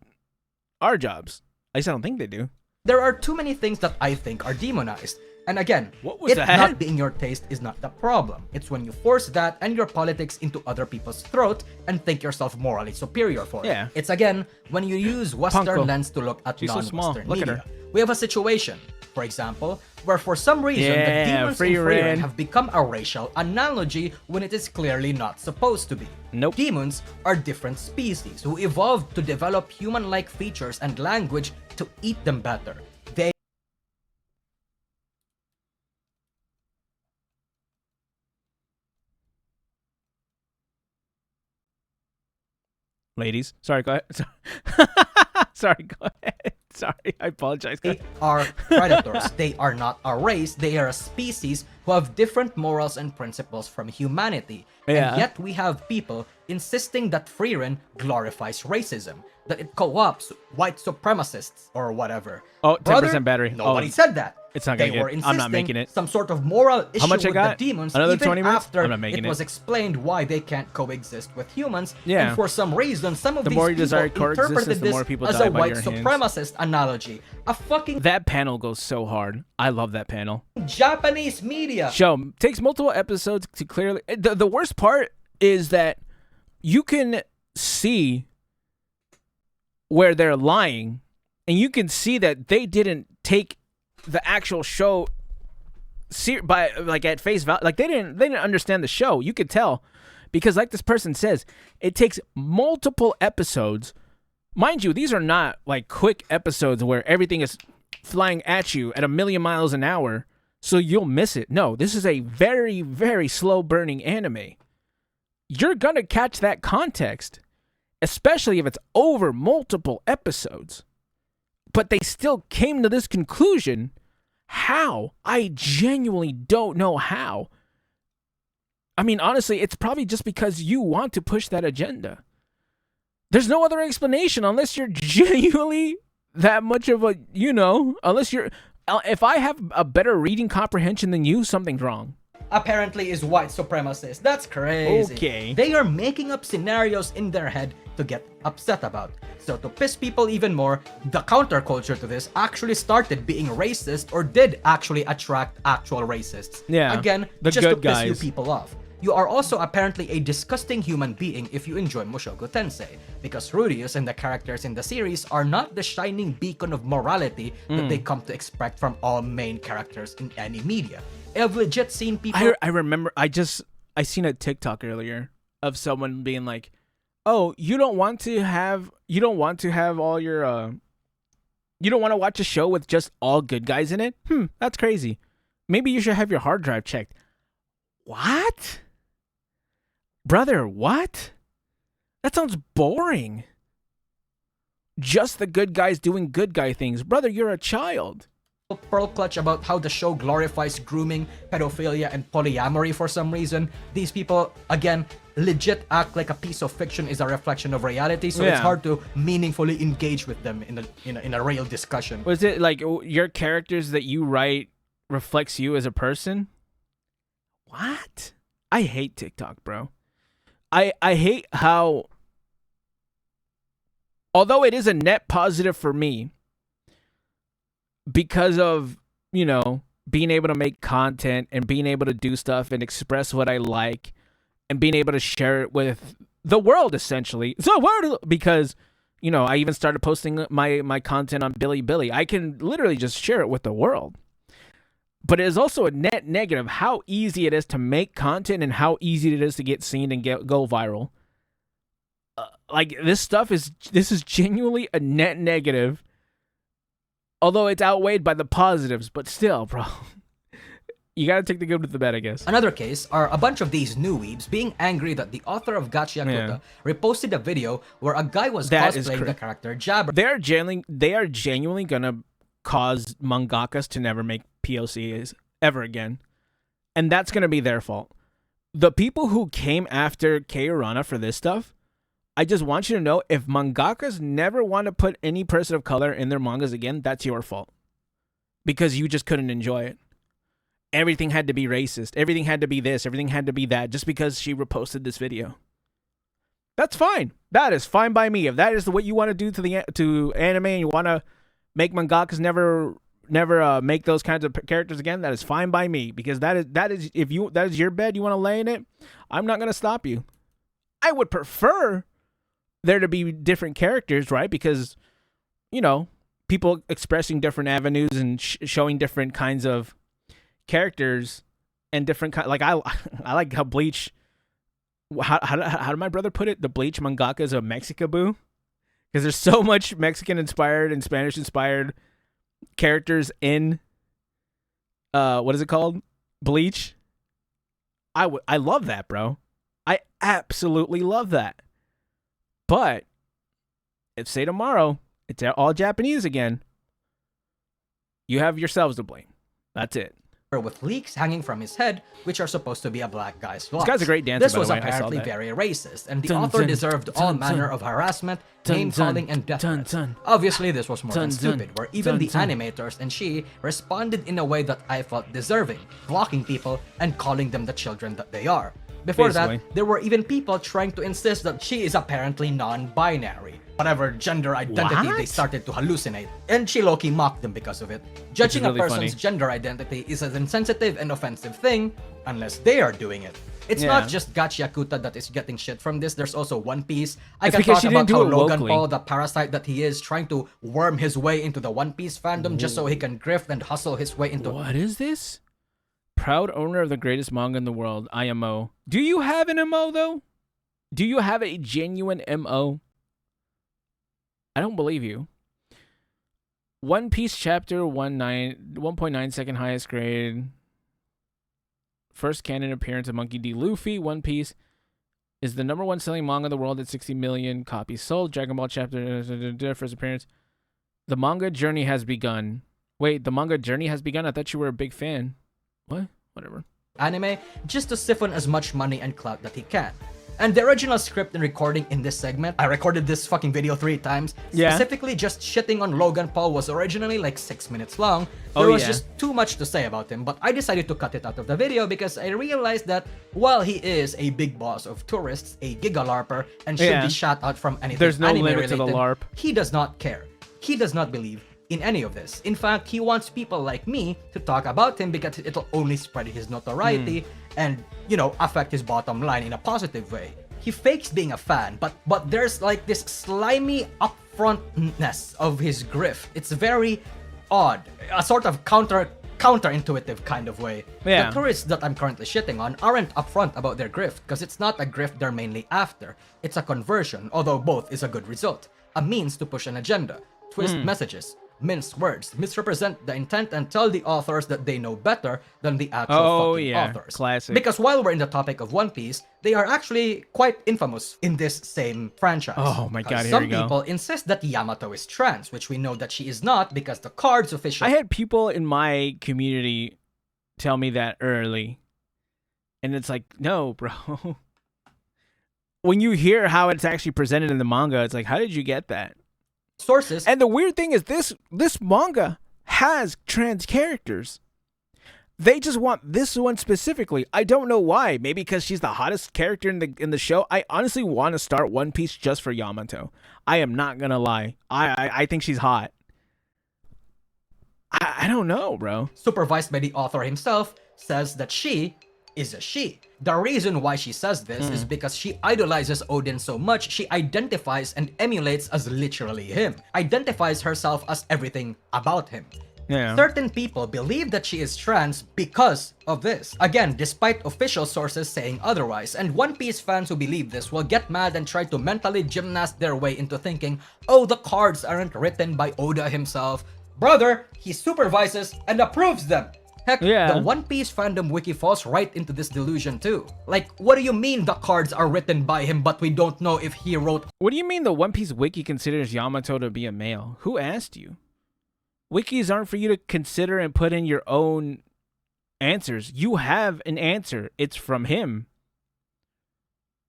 our jobs. At least I don't think they do. There are too many things that I think are demonized. And again, What was it that? not being your taste is not the problem. It's when you force that and your politics into other people's throat and think yourself morally superior for Yeah. it. It's again, when you use Western Punko. lens to look at She's so small. non-Western Look at media. her. We have a situation, for example, where for some reason Yeah, the demons free in Freeran reign. have become a racial analogy when it is clearly not supposed to be. Nope. Demons are different species who evolved to develop human-like features and language to eat them better. They Ladies, sorry, go ahead. Sorry, go ahead. Sorry, I apologize. They are predators. They are not a race. They are a species who have different morals and principles from humanity. Yeah. And yet we have people insisting that Freeran glorifies racism, that it co-ops white supremacists or whatever. Oh, 10% Brother, battery. Nobody Oh, said that. it's not They gonna were get- I'm not insisting making it. some sort of moral issue much I with got? the demons, Another even 20 minutes? after I'm not making it was it. explained why they can't coexist with humans. Yeah. And for some reason, some of The these more you people desire coexistence, interpreted the this more people as die a by white your hands. supremacist analogy. A fucking That panel goes so hard. I love that panel. Japanese media. Show takes multiple episodes to clearly. The worst part is that you can see where they're lying, and you can see that they didn't take the actual show by like at face value. Like they didn't understand the show. You could tell because, like this person says, it takes multiple episodes. Mind you, these are not like quick episodes where everything is flying at you at 1,000,000 miles an hour, so you'll miss it. No, this is a very, very slow burning anime. You're gonna catch that context, especially if it's over multiple episodes. But they still came to this conclusion. How? I genuinely don't know how. I mean, honestly, it's probably just because you want to push that agenda. There's no other explanation unless you're genuinely that much of a, unless you're, if I have a better reading comprehension than you, something's wrong. Apparently is white supremacist. That's crazy. Okay. They are making up scenarios in their head to get upset about. So to piss people even more, the counterculture to this actually started being racist or did actually attract actual racists. Yeah, Again, the just to good piss you guys. people off. You are also apparently a disgusting human being if you enjoy Mushoku Tensei, because Rudius and the characters in the series are not the shining beacon of morality that they come to expect from all main characters in any media. I've legit seen people I remember, I seen a TikTok earlier of someone being like, oh, you don't want to have all your, you don't want to watch a show with just all good guys in it? That's crazy. Maybe you should have your hard drive checked. What? Brother, what? That sounds boring. Just the good guys doing good guy things. Brother, you're a child. pearl clutch about how the show glorifies grooming, pedophilia, and polyamory for some reason. These people, again, legit act like a piece of fiction is a reflection of reality, so it's Yeah. hard to meaningfully engage with them in a real discussion. Was it like your characters that you write reflects you as a person? What? I hate TikTok, bro. I hate how, although it is a net positive for me because of, being able to make content and being able to do stuff and express what I like and being able to share it with the world, essentially. The world, because, I even started posting my content on Billy. I can literally just share it with the world. But it is also a net negative how easy it is to make content and how easy it is to get seen and go viral. This is genuinely a net negative, although it's outweighed by the positives. But still, bro, You gotta take the good with the bad, I guess. Another case are a bunch of these new weebs being angry that the author of Gachi Akuta reposted a video where a guy was cosplaying the character Jabber. They are genuinely gonna cause mangakas to never make POCs ever again. And that's gonna be their fault. The people who came after Kei Urana for this stuff, I just want you to know, if mangakas never want to put any person of color in their mangas again, that's your fault. Because you just couldn't enjoy it. Everything had to be racist. Everything had to be this. Everything had to be that. Just because she reposted this video. That's fine. That is fine by me. If that is what you want to do to anime and you want to make mangakas never make those kinds of characters again, that is fine by me. Because that is if that is your bed, you want to lay in it, I'm not going to stop you. I would prefer there to be different characters, right? Because, you know, people expressing different avenues and showing different kinds of characters and different like I like how Bleach. How did my brother put it? The Bleach mangaka is a Mexicaboo, because there's so much Mexican inspired and Spanish inspired characters in what is it called? Bleach. I love that, bro. I absolutely love that. But if, say, tomorrow it's all Japanese again, you have yourselves to blame. That's it. With leaks hanging from his head, which are supposed to be a black guy's locks. This guy's a great dancer, This was by the way. apparently very racist, and the author deserved all manner of harassment, name-calling, and death threats. Obviously, this was more than stupid, where even the animators and she responded in a way that I felt deserving, blocking people and calling them the children that they are. Before that, there were even people trying to insist that she is apparently non-binary. Whatever gender identity they started to hallucinate, and she low-key mocked them because of it. Judging really a person's gender identity is an insensitive and offensive thing, unless they are doing it. It's not just Gachi Akuta that is getting shit from this, there's also One Piece. I can talk about how Logan Paul, the parasite that he is, trying to worm his way into the One Piece fandom just so he can grift and hustle his way into... What is this? Proud owner of the greatest manga in the world, IMO. Do you have an MO, though? Do you have a genuine MO? I don't believe you. One Piece chapter 1.9 second highest grade. First canon appearance of Monkey D. Luffy. One Piece is the #1 selling manga in the world at 60 million copies sold. Dragon Ball chapter first appearance. The manga journey has begun. Wait, the manga journey has begun? I thought you were a big fan. What? Whatever. Anime just to siphon as much money and clout that he can. And the original script and recording in this segment, I recorded this fucking video 3 times, specifically just shitting on Logan Paul, was originally like 6 minutes long. There was just too much to say about him, but I decided to cut it out of the video because I realized that while he is a big boss of tourists, a gigalarper, and should be shot out from anything there's no anime limit related, to the LARP. He does not care. He does not believe in any of this. In fact, he wants people like me to talk about him because it'll only spread his notoriety and, you know, affect his bottom line in a positive way. He fakes being a fan, but there's like this slimy upfrontness of his grift. It's very odd, a sort of counterintuitive kind of way. The tourists that I'm currently shitting on aren't upfront about their grift, because it's not a grift they're mainly after. It's a conversion, although both is a good result. A means to push an agenda, twist messages, mince words, misrepresent the intent, and tell the authors that they know better than the actual fucking authors. Classic. Because while we're in the topic of One Piece, they are actually quite infamous in this same franchise. Oh my god, here some we go. people insist that Yamato is trans, which we know that she is not because the cards official... I had people in my community tell me that early. And it's like, no, bro. When you hear how it's actually presented in the manga, it's like, how did you get that? Sources. And the weird thing is this manga has trans characters. They just want this one specifically. I don't know why. Maybe because she's the hottest character in the show. I honestly want to start One Piece just for Yamato. I am not gonna lie. I think she's hot. I don't know, bro. Supervised by the author himself, says that she is a she. The reason why she says this is because she idolizes Odin so much, she identifies and emulates as literally him. Identifies herself as everything about him. Yeah. Certain people believe that she is trans because of this. Again, despite official sources saying otherwise. And One Piece fans who believe this will get mad and try to mentally gymnast their way into thinking, oh, the cards aren't written by Oda himself. Brother, he supervises and approves them. Heck, Yeah. the One Piece fandom wiki falls right into this delusion too. Like, what do you mean the cards are written by him but we don't know if he wrote? What do you mean the One Piece wiki considers Yamato to be a male? Who asked you? Wikis aren't for you to consider and put in your own answers. You have an answer. It's from him.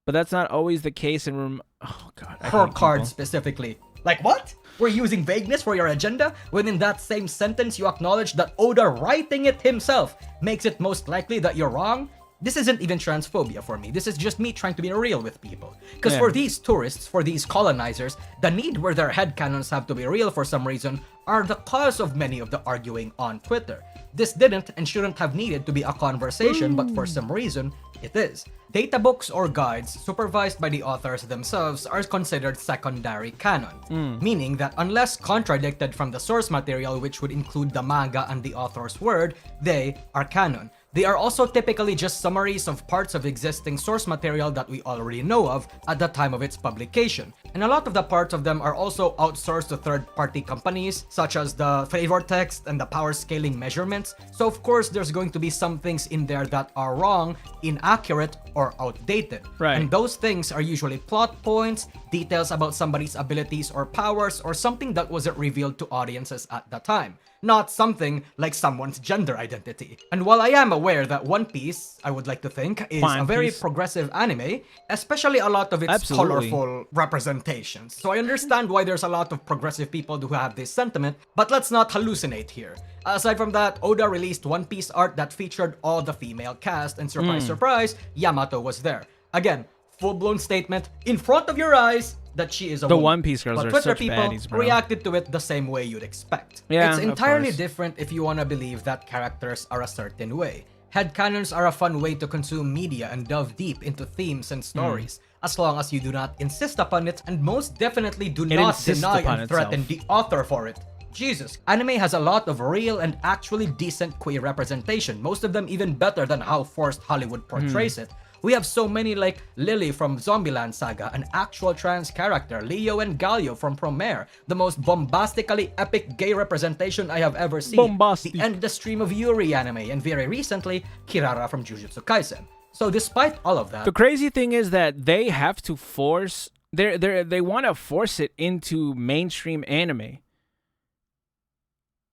But that's not always the case in oh god. I Her hate card people. specifically. Like what? We're using vagueness for your agenda? When in that same sentence you acknowledge that Oda writing it himself makes it most likely that you're wrong? This isn't even transphobia for me. This is just me trying to be real with people. Because Yeah. for these tourists, for these colonizers, the need where their headcanons have to be real for some reason are the cause of many of the arguing on Twitter. This didn't and shouldn't have needed to be a conversation, but for some reason, it is. Data books or guides supervised by the authors themselves are considered secondary canon, meaning that unless contradicted from the source material, which would include the manga and the author's word, they are canon. They are also typically just summaries of parts of existing source material that we already know of at the time of its publication. And a lot of the parts of them are also outsourced to third-party companies, such as the flavor text and the power scaling measurements. So of course, there's going to be some things in there that are wrong, inaccurate, or outdated. Right. And those things are usually plot points, details about somebody's abilities or powers, or something that wasn't revealed to audiences at the time. Not something like someone's gender identity. And while I am aware that One Piece, I would like to think, is One a very Piece. progressive anime, especially a lot of its Absolutely. colorful representations. So I understand why there's a lot of progressive people who have this sentiment, but let's not hallucinate here. Aside from that, Oda released One Piece art that featured all the female cast, and surprise, surprise, Yamato was there. Again, full-blown statement in front of your eyes that she is a The woman. One Piece girls but are Twitter such people baddies, bro. reacted to it the same way you'd expect. Yeah, It's of entirely course. different if you want to believe that characters are a certain way. Headcanons are a fun way to consume media and delve deep into themes and stories, as long as you do not insist upon it and most definitely do not insists deny upon and threaten itself. the author for it. Jesus, anime has a lot of real and actually decent queer representation, most of them even better than how forced Hollywood portrays it. We have so many like Lily from Zombieland Saga, an actual trans character, Leo and Galio from Promare, the most bombastically epic gay representation I have ever seen, Bombastic. the End the Stream of Yuri anime, and very recently, Kirara from Jujutsu Kaisen. So despite all of that, The crazy thing is that they have to force they want to force it into mainstream anime.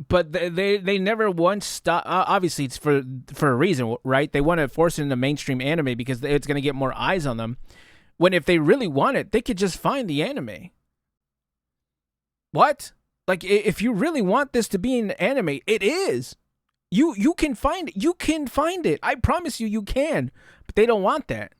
But they never once stop. Obviously, it's for a reason, right? They want to force it into mainstream anime because it's going to get more eyes on them. When if they really want it, they could just find the anime. What? Like, if you really want this to be an anime, it is. You can find it. You can find it. I promise you, you can. But they don't want that.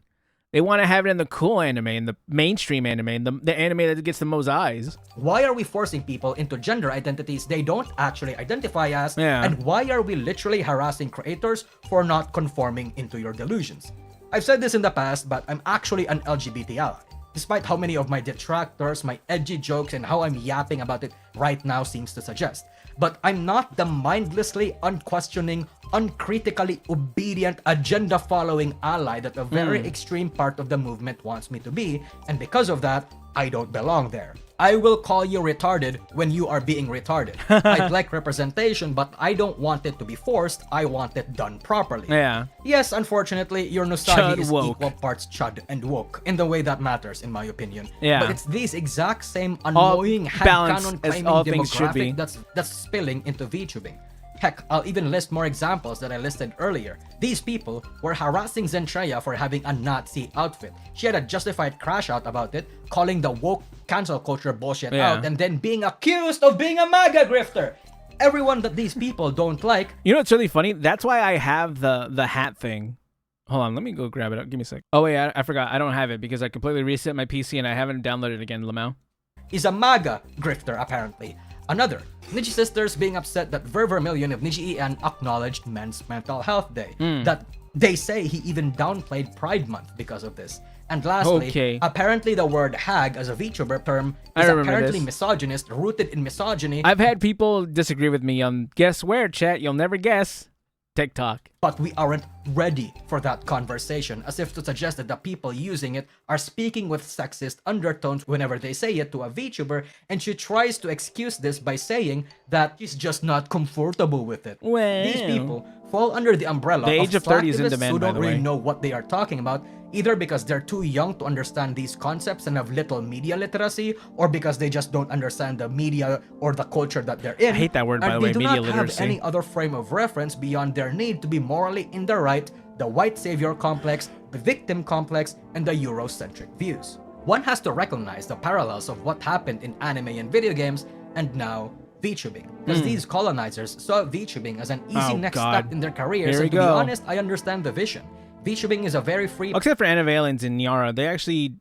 They want to have it in the cool anime, in the mainstream anime, in the anime that gets the most eyes. why are we forcing people into gender identities they don't actually identify as? Yeah. And why are we literally harassing creators for not conforming into your delusions? I've said this in the past, but I'm actually an LGBT ally. Despite how many of my detractors, my edgy jokes, and how I'm yapping about it right now seems to suggest. But I'm not the mindlessly, unquestioning, uncritically obedient, agenda-following ally that a very extreme part of the movement wants me to be, and because of that, I don't belong there. I will call you retarded when you are being retarded. I'd like representation, but I don't want it to be forced. I want it done properly. Yeah. Yes, unfortunately, your Nousagi Chud is woke. equal parts chud and woke in the way that matters, in my opinion. Yeah. But it's these exact same All annoying balance headcanon as claiming all things should be. demographic that's spilling into VTubing. Heck, I'll even list more examples that I listed earlier. These people were harassing Zentreya for having a Nazi outfit. She had a justified crash out about it, calling the woke cancel culture bullshit Yeah. out, and then being accused of being a MAGA grifter. Everyone that these people don't like. You know what's really funny? That's why I have the hat thing. Hold on, let me go grab it. Give me a sec. Oh wait, I forgot. I don't have it because I completely reset my PC and I haven't downloaded it again, Lamau. Is a MAGA grifter, apparently. Another, Niji Sisters being upset that Vermillion of Niji-en acknowledged Men's Mental Health Day. That they say he even downplayed Pride Month because of this. And lastly, Okay. apparently the word hag as a VTuber term I is remember apparently this. misogynist, rooted in misogyny. I've had people disagree with me on guess where, chat. You'll never guess. TikTok. But we aren't ready for that conversation, as if to suggest that the people using it are speaking with sexist undertones whenever they say it to a VTuber, and she tries to excuse this by saying that she's just not comfortable with it. Well, These people fall under the umbrella the age of 30 is in slacktivists demand, who by don't the really way. know what they are talking about, either because they're too young to understand these concepts and have little media literacy, or because they just don't understand the media or the culture that they're in. I hate that word, by and the way, they do media not literacy. have any other frame of reference beyond their need to be morally in the right, the white savior complex, the victim complex, and the Eurocentric views. One has to recognize the parallels of what happened in anime and video games, and now VTubing. Because these colonizers saw VTubing as an easy Oh, next God. step in their careers, Here we and to be go. honest, I understand the vision. VTubing is a very free Except for Aliens and Yara, they actually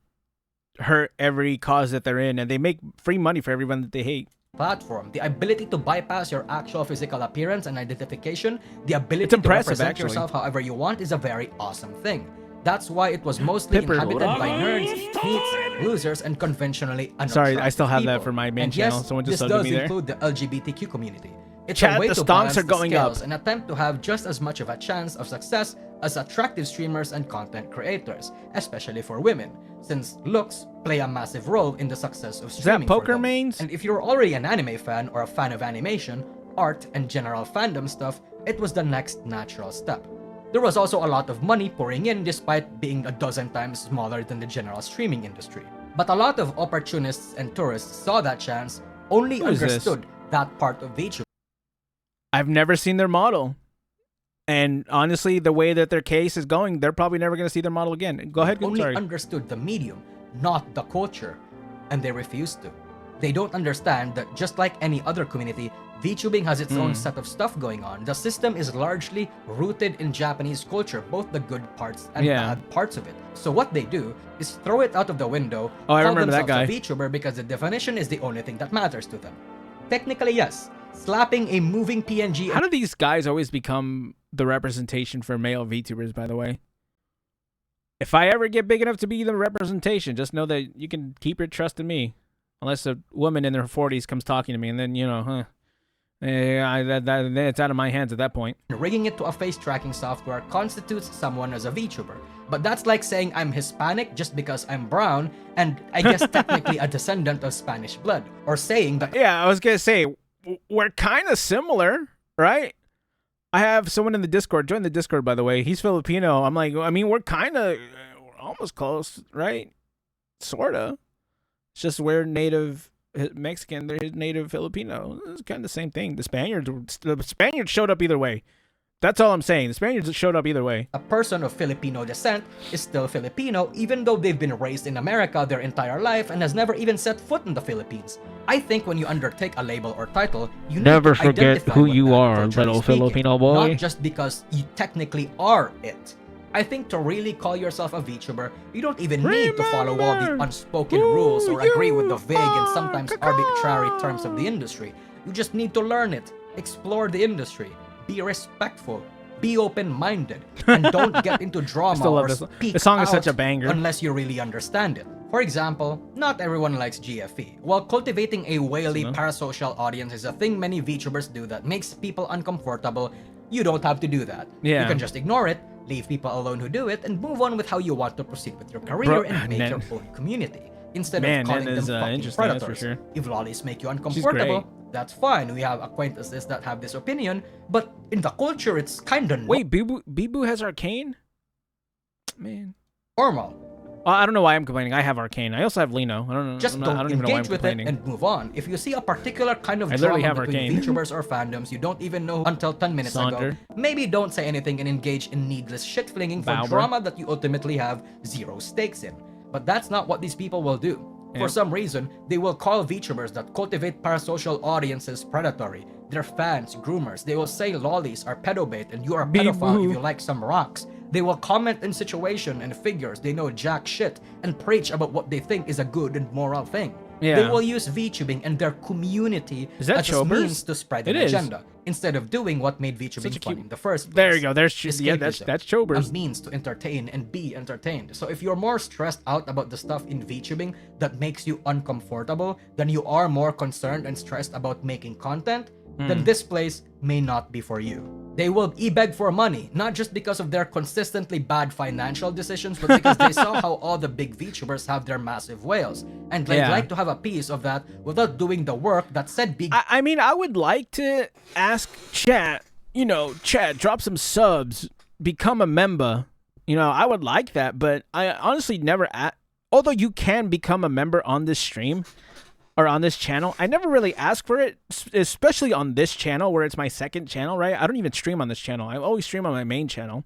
hurt every cause that they're in, and they make free money for everyone that they hate. platform. The ability to bypass your actual physical appearance and identification, the ability It's impressive, to represent actually. yourself however you want is a very awesome thing. That's why it was mostly Pipper. inhabited by nerds, geeks, losers, and conventionally Sorry, I still have people. that for my main and channel. Yes, Someone just this subbed to does me there. include the LGBTQ community. It's Chat, a way the to stonks balance are the going up. scales and attempt to have just as much of a chance of success as attractive streamers and content creators, especially for women, since looks play a massive role in the success of that streaming for poker them. mains? And if you're already an anime fan or a fan of animation, art, and general fandom stuff, it was the next natural step. There was also a lot of money pouring in despite being a dozen times smaller than the general streaming industry. But a lot of opportunists and tourists saw that chance, only Who is this? understood that part of VTubing. I've never seen their model. And honestly, the way that their case is going, they're probably never going to see their model again. Go ahead. Only Sorry. understood the medium, not the culture, and they refused to. They don't understand that just like any other community, VTubing has its own set of stuff going on. The system is largely rooted in Japanese culture, both the good parts and Yeah. bad parts of it. So what they do is throw it out of the window, Oh, I call remember that themselves guy. a VTuber because the definition is the only thing that matters to them. Technically, yes. Slapping a moving PNG How do these guys always become the representation for male VTubers, by the way? If I ever get big enough to be the representation, just know that you can keep your trust in me. Unless a woman in their 40s comes talking to me, and then, it's out of my hands at that point. rigging it to a face tracking software constitutes someone as a VTuber. But that's like saying I'm Hispanic just because I'm brown, and I guess technically a descendant of Spanish blood. Or saying that Yeah, I was going to say, we're kind of similar, right? I have someone in the Discord. Join the Discord, by the way. He's Filipino. I'm like, I mean, we're almost close, right? Sort of. It's just we're native Mexican, they're native Filipino. It's kind of the same thing. The Spaniards showed up either way. That's all I'm saying. The Spaniards showed up either way. a person of Filipino descent is still Filipino even though they've been raised in America their entire life and has never even set foot in the Philippines. I think when you undertake a label or title, you Never need to forget identify who with you that, are, culturally little speaking, Filipino boy. Not just because you technically are it. I think to really call yourself a VTuber, you don't even need to follow all the unspoken rules or agree with the vague and sometimes arbitrary terms of the industry. You just need to learn it, explore the industry, be respectful, be open-minded, and don't get into drama still love or this song. speak This song is out such a banger. unless you really understand it. For example, not everyone likes GFE. While cultivating a whaley parasocial audience is a thing many VTubers do that makes people uncomfortable, you don't have to do that. Yeah. You can just ignore it, leave people alone who do it, and move on with how you want to proceed with your career Bro, and make Nen. your own community. Instead Man, of calling Nen them is, fucking interesting, that's for predators. sure. If lollies make you uncomfortable, that's fine. We have acquaintances that have this opinion, but in the culture, it's kind of Wait, Bibu has Arcane? Man. normal. I don't know why I'm complaining. I have Arcane. I also have Lino. I don't know. Just I don't don't even know why I'm engage with it complaining. and move on. If you see a particular kind of I literally drama have between Arcane. VTubers or fandoms you don't even know until 10 minutes Sonder. ago, maybe don't say anything and engage in needless shit-flinging for Bauber. drama that you ultimately have zero stakes in. But that's not what these people will do. For Yep. some reason, they will call VTubers that cultivate parasocial audiences predatory. They're fans, groomers. They will say lollies are pedobait and you are a pedophile Bee-boo. if you like some rocks. They will comment in situation and figures they know jack shit and preach about what they think is a good and moral thing. They Yeah. will use VTubing and their community Is that as a Chobers? means to spread an It is. agenda instead of doing what made Such VTubing a fun cute- in the first place. There you go. There's that's Escapism, Chobers. a means to entertain and be entertained. So if you're more stressed out about the stuff in VTubing that makes you uncomfortable than you are more concerned and stressed about making content, then this place may not be for you. They will e-beg for money, not just because of their consistently bad financial decisions, but because they saw how all the big VTubers have their massive whales, and they'd like to have a piece of that without doing the work that said big. I mean, I would like to ask chat, chat, drop some subs, become a member. I would like that, but I honestly never, although you can become a member on this stream, or on this channel, I never really ask for it, especially on this channel where it's my second channel, right? I don't even stream on this channel. I always stream on my main channel.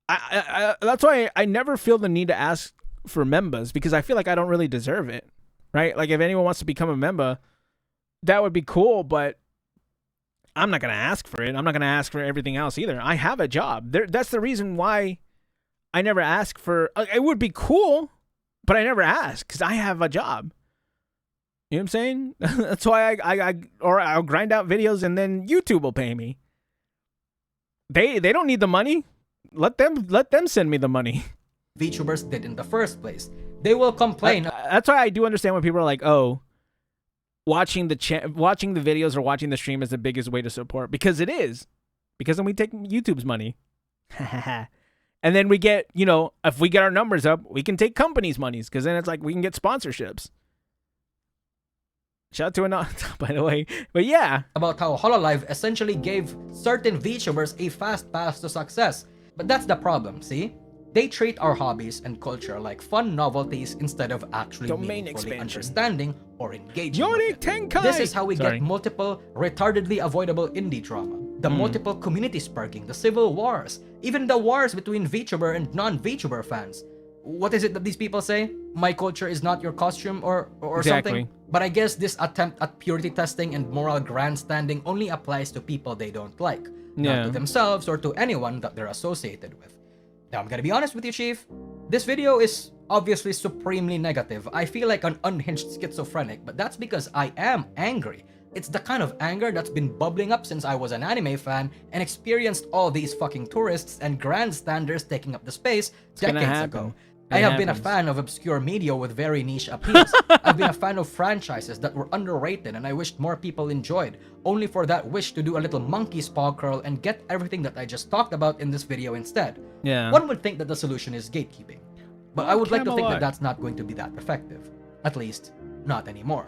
That's why I never feel the need to ask for members, because I feel like I don't really deserve it, right? Like if anyone wants to become a member, that would be cool, but I'm not going to ask for it. I'm not going to ask for everything else either. I have a job. That's the reason why I never ask for, it would be cool, but I never ask because I have a job. You know what I'm saying? That's why I'll grind out videos and then YouTube will pay me. They don't need the money. Let them send me the money. VTubers did in the first place. They will complain. That's why I do understand when people are like, "Oh, watching the videos or watching the stream is the biggest way to support," because it is. Because then we take YouTube's money. And then we get, if we get our numbers up, we can take companies' monies, because then it's like we can get sponsorships. Shout out to Anon, by the way. But yeah. About how Hololive essentially gave certain VTubers a fast path to success. But that's the problem, see? They treat our hobbies and culture like fun novelties instead of actually Domain meaningfully expansion. understanding or engaging Yori with it. Tenkai! This is how we Sorry. get multiple, retardedly avoidable indie drama. The multiple community sparking, the civil wars, even the wars between VTuber and non-VTuber fans. What is it that these people say? My culture is not your costume or Exactly. something? But I guess this attempt at purity testing and moral grandstanding only applies to people they don't like. Not to themselves or to anyone that they're associated with. Now, I'm gonna be honest with you, Chief. This video is obviously supremely negative. I feel like an unhinged schizophrenic, but that's because I am angry. It's the kind of anger that's been bubbling up since I was an anime fan and experienced all these fucking tourists and grandstanders taking up the space decades ago. I have been a fan of obscure media with very niche appeals. I've been a fan of franchises that were underrated and I wished more people enjoyed, only for that wish to do a little monkey's paw curl and get everything that I just talked about in this video instead. Yeah. One would think that the solution is gatekeeping, but I would like to think that Camelot. that's not going to be that effective. At least, not anymore.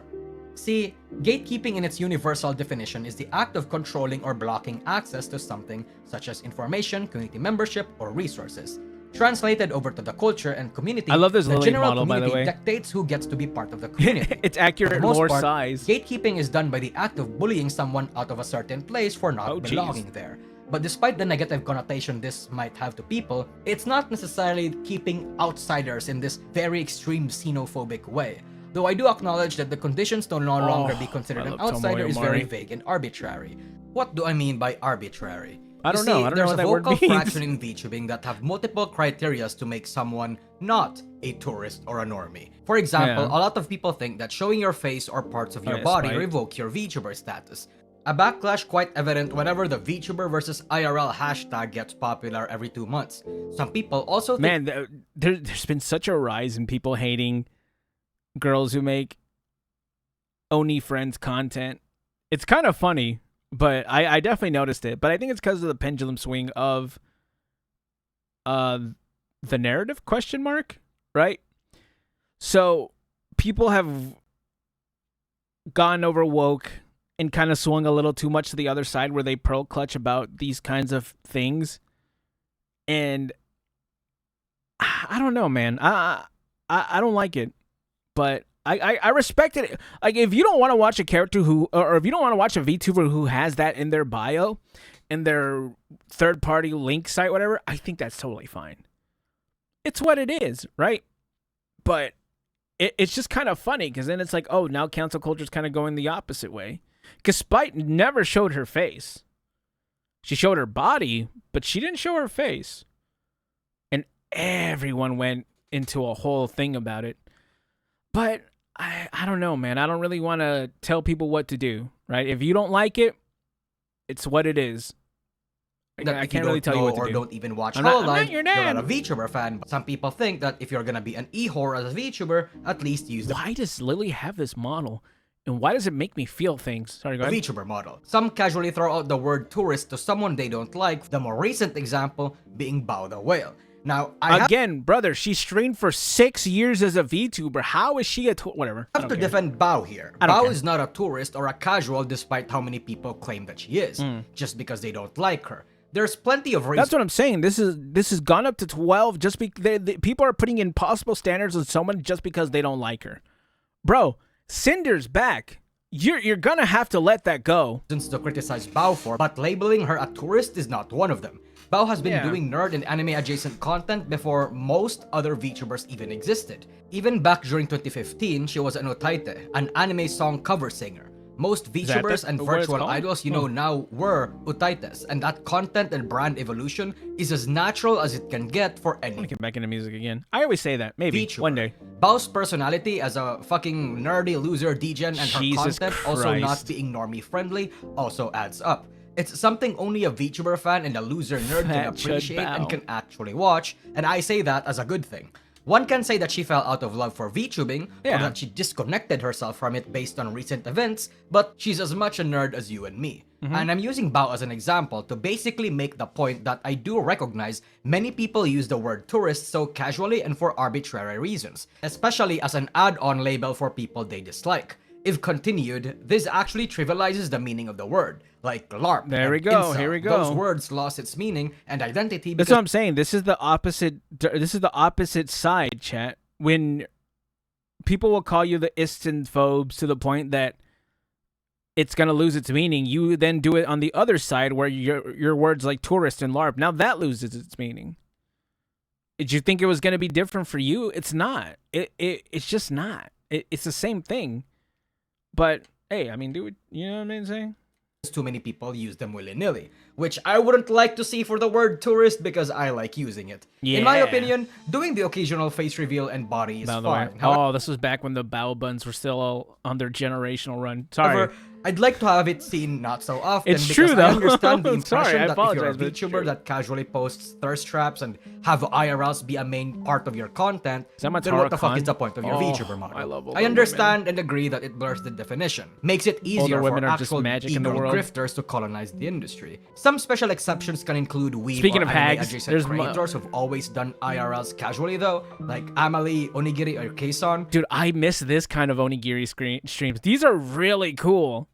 See, gatekeeping in its universal definition is the act of controlling or blocking access to something such as information, community membership, or resources. Translated over to the culture and community, I love this the Lily general model, by the community way. dictates who gets to be part of the community. It's For accurate the most lore part, size. gatekeeping is done by the act of bullying someone out of a certain place for not Oh, jeez. belonging there. But despite the negative connotation this might have to people, it's not necessarily keeping outsiders in this very extreme xenophobic way. Though I do acknowledge that the conditions to no longer be considered I an love outsider Tomoe is very Omari. vague and arbitrary. What do I mean by arbitrary? I don't You know. see, I don't know there's what a that word vocal means. fraction in VTubing that have multiple criterias to make someone not a tourist or a normie. For example, Yeah. a lot of people think that showing your face or parts of your yeah, body spite. revoke your VTuber status. A backlash quite evident whenever the VTuber versus IRL hashtag gets popular every 2 months. Some people also think Man, there's been such a rise in people hating girls who make Oni Friends content. It's kind of funny, but I definitely noticed it. But I think it's because of the pendulum swing of the narrative question mark, right? So people have gone over woke and kind of swung a little too much to the other side where they pearl clutch about these kinds of things. And I don't know, man. I don't like it, but I respect it. Like, if you don't want to watch a character who, or if you don't want to watch a VTuber who has that in their bio, in their third-party link site, whatever, I think that's totally fine. It's what it is, right? But it's just kind of funny, because then it's like, oh, now cancel culture is kind of going the opposite way. Because Spite never showed her face. She showed her body, but she didn't show her face. And everyone went into a whole thing about it. But I don't know, man. I don't really want to tell people what to do, right? If you don't like it, it's what it is. that I if can't you really don't tell you know what to or do. don't even watch I'm not Hololive, your you're dad. not a VTuber fan. But some people think that if you're gonna be an e-whore as a VTuber, at least use the Why does Lily have this model? And why does it make me feel things? Sorry, go ahead. VTuber model. Some casually throw out the word tourist to someone they don't like, the more recent example being Bao the Whale. Now, I Again, brother, she streamed for 6 years as a VTuber. How is she a whatever? I have don't to care. defend Bao here. I don't Bao care. is not a tourist or a casual despite how many people claim that she is, just because they don't like her. There's plenty of reasons. That's what I'm saying. This has gone up to 12 just because people are putting impossible standards on someone just because they don't like her. Bro, Cinder's back. You're gonna have to let that go. To criticize Bao for, but labeling her a tourist is not one of them. Bao has been doing nerd and anime adjacent content before most other VTubers even existed. Even back during 2015, she was an otaite, an anime song cover singer. Most VTubers and what it's virtual called? idols you know now were otaites, and that content and brand evolution is as natural as it can get for any Get back into music again. I always say that. Maybe VTuber. one day. Bao's personality as a fucking nerdy loser degen and her Jesus content also Christ. not being normie friendly also adds up. It's something only a VTuber fan and a loser nerd can Fat Chud appreciate and Bao. can actually watch, and I say that as a good thing. One can say that she fell out of love for VTubing, or that she disconnected herself from it based on recent events, but she's as much a nerd as you and me. And I'm using Bao as an example to basically make the point that I do recognize many people use the word tourist so casually and for arbitrary reasons, especially as an add-on label for people they dislike. If continued, this actually trivializes the meaning of the word, like LARP. There we and go, incel. here we go. Those words lost its meaning and identity That's because what I'm saying. This is the opposite. This is the opposite side, chat. When people will call you the Istanphobes to the point that it's gonna lose its meaning, you then do it on the other side where your words like tourist and LARP. Now that loses its meaning. Did you think it was gonna be different for you? It's not. It's just not. It's the same thing. But hey, I mean, dude, you know what I'm saying? too many people use them willy-nilly, which I wouldn't like to see for the word tourist because I like using it. In my Yeah. opinion, doing the occasional face reveal and body is By the way. fine. Oh, this was back when the Bao Buns were still all on their generational run. Sorry. However, I'd like to have it seen not so often It's because true, I though. understand the Sorry, impression I that if you're a apologize, but it's true. VTuber that casually posts thirst traps and have IRLs be a main part of your content, that my then what the fuck Tara is the point of your Oh, VTuber model? I love older I understand and agree that it blurs the definition, makes it easier for women are just actual magic in the ego world. grifters to colonize the industry. Some special exceptions can include weeb Speaking or of anime hags, adjacent there's creators who've always done IRLs casually though, like Amalie, Onigiri, or Kason. Dude, I miss this kind of onigiri streams. These are really cool.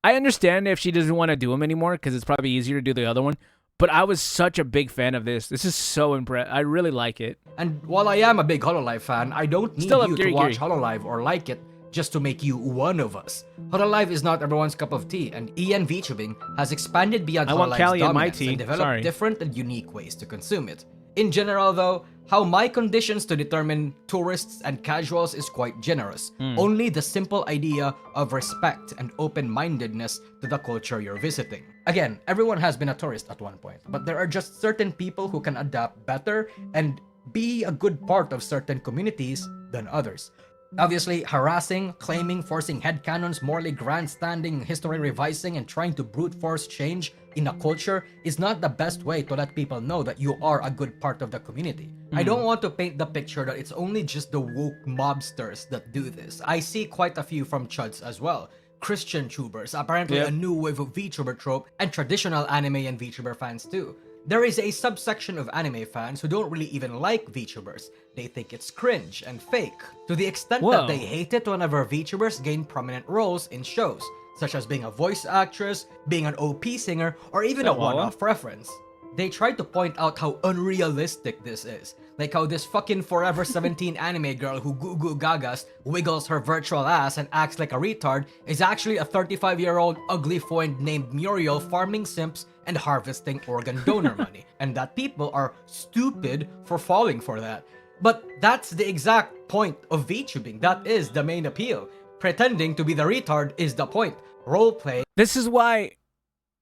I understand if she doesn't want to do them anymore because it's probably easier to do the other one. But I was such a big fan of this. This is so impressive. I really like it. And while I am a big Hololive fan, I don't need Still up you to Giri watch Giri. Hololive or like it just to make you one of us. Hololive is not everyone's cup of tea, and EN VTubing has expanded beyond I want Hololive's Callie in my dominance tea. and developed Sorry. different and unique ways to consume it. In general though, how my conditions to determine tourists and casuals is quite generous. Only the simple idea of respect and open-mindedness to the culture you're visiting. Again, everyone has been a tourist at one point, but there are just certain people who can adapt better and be a good part of certain communities than others. Obviously, harassing, claiming, forcing headcanons, morally grandstanding, history revising, and trying to brute force change in a culture is not the best way to let people know that you are a good part of the community. I don't want to paint the picture that it's only just the woke mobsters that do this. I see quite a few from chuds as well. Christian tubers, apparently a new wave of VTuber trope, and traditional anime and VTuber fans too. There is a subsection of anime fans who don't really even like VTubers. They think it's cringe and fake, to the extent that Whoa. they hate it whenever VTubers gain prominent roles in shows, such as being a voice actress, being an OP singer, or even a Wawa? one-off reference. They try to point out how unrealistic this is, like how this fucking Forever 17 anime girl who goo goo gagas, wiggles her virtual ass and acts like a retard is actually a 35-year-old ugly foin named Muriel farming simps and harvesting organ donor money, and that people are stupid for falling for that. But that's the exact point of VTubing. That is the main appeal. Pretending to be the retard is the point. Roleplay This is why,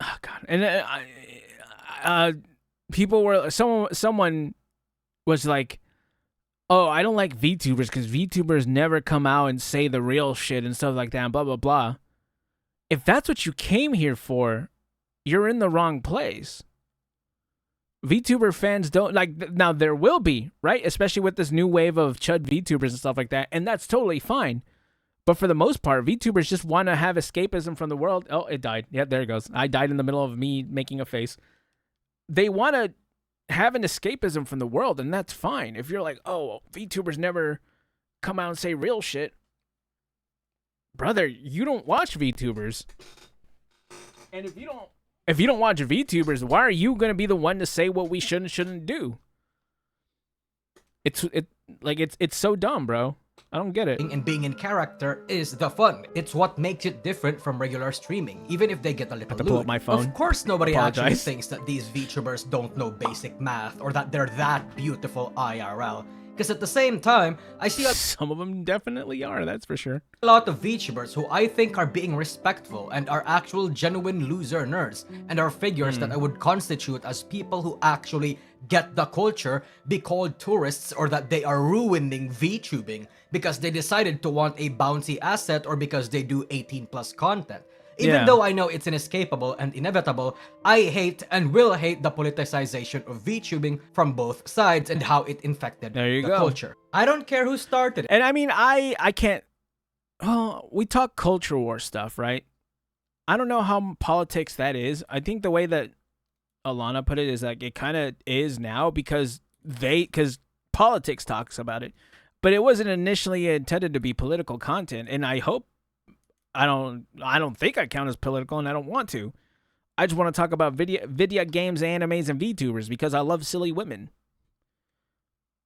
oh god, and people were someone was like, "Oh, I don't like VTubers because VTubers never come out and say the real shit and stuff like that." And blah blah blah. If that's what you came here for, you're in the wrong place. VTuber fans don't like. Now there will be, right, especially with this new wave of chud VTubers and stuff like that, and that's totally fine. But for the most part, VTubers just want to have escapism from the world. Oh, it died. Yeah, there it goes. I died in the middle of me making a face. They want to have an escapism from the world, and that's fine. If you're like, oh, VTubers never come out and say real shit. Brother, you don't watch VTubers. And if you don't watch VTubers, why are you going to be the one to say what we shouldn't do? It's so dumb, bro. I don't get it. And being in character is the fun. It's what makes it different from regular streaming, even if they get a little I have to pull up my phone. Of course, nobody actually Apologize. thinks that these VTubers don't know basic math or that they're that beautiful IRL. Because at the same time, I see Some of them definitely are, that's for sure. a lot of VTubers who I think are being respectful and are actual genuine loser nerds and are figures that I would constitute as people who actually get the culture be called tourists, or that they are ruining VTubing because they decided to want a bouncy asset or because they do 18+ content. Even though I know it's inescapable and inevitable, I hate and will hate the politicization of VTubing from both sides and how it infected the culture. I don't care who started it. And I mean, I can't... Oh, we talk culture war stuff, right? I don't know how politics that is. I think the way that Alana put it is like it kind of is now because politics talks about it. But it wasn't initially intended to be political content, and I hope I don't think I count as political, and I don't want to. I just want to talk about video games, animes, and VTubers because I love silly women.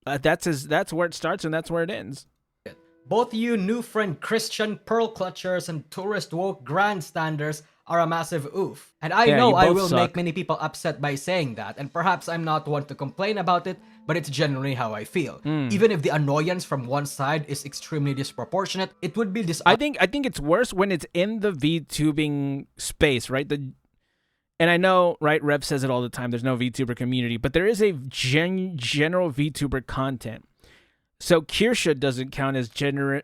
That's where it starts and that's where it ends. Both you new friend Christian pearl clutchers and tourist woke grandstanders are a massive oof. And I know I will make many people upset by saying that, and perhaps I'm not one to complain about it, but it's generally how I feel. Even if the annoyance from one side is extremely disproportionate, it would be I think it's worse when it's in the VTubing space, right? And I know, right, Rev says it all the time, there's no VTuber community, but there is a general VTuber content. So Kirsha doesn't count as general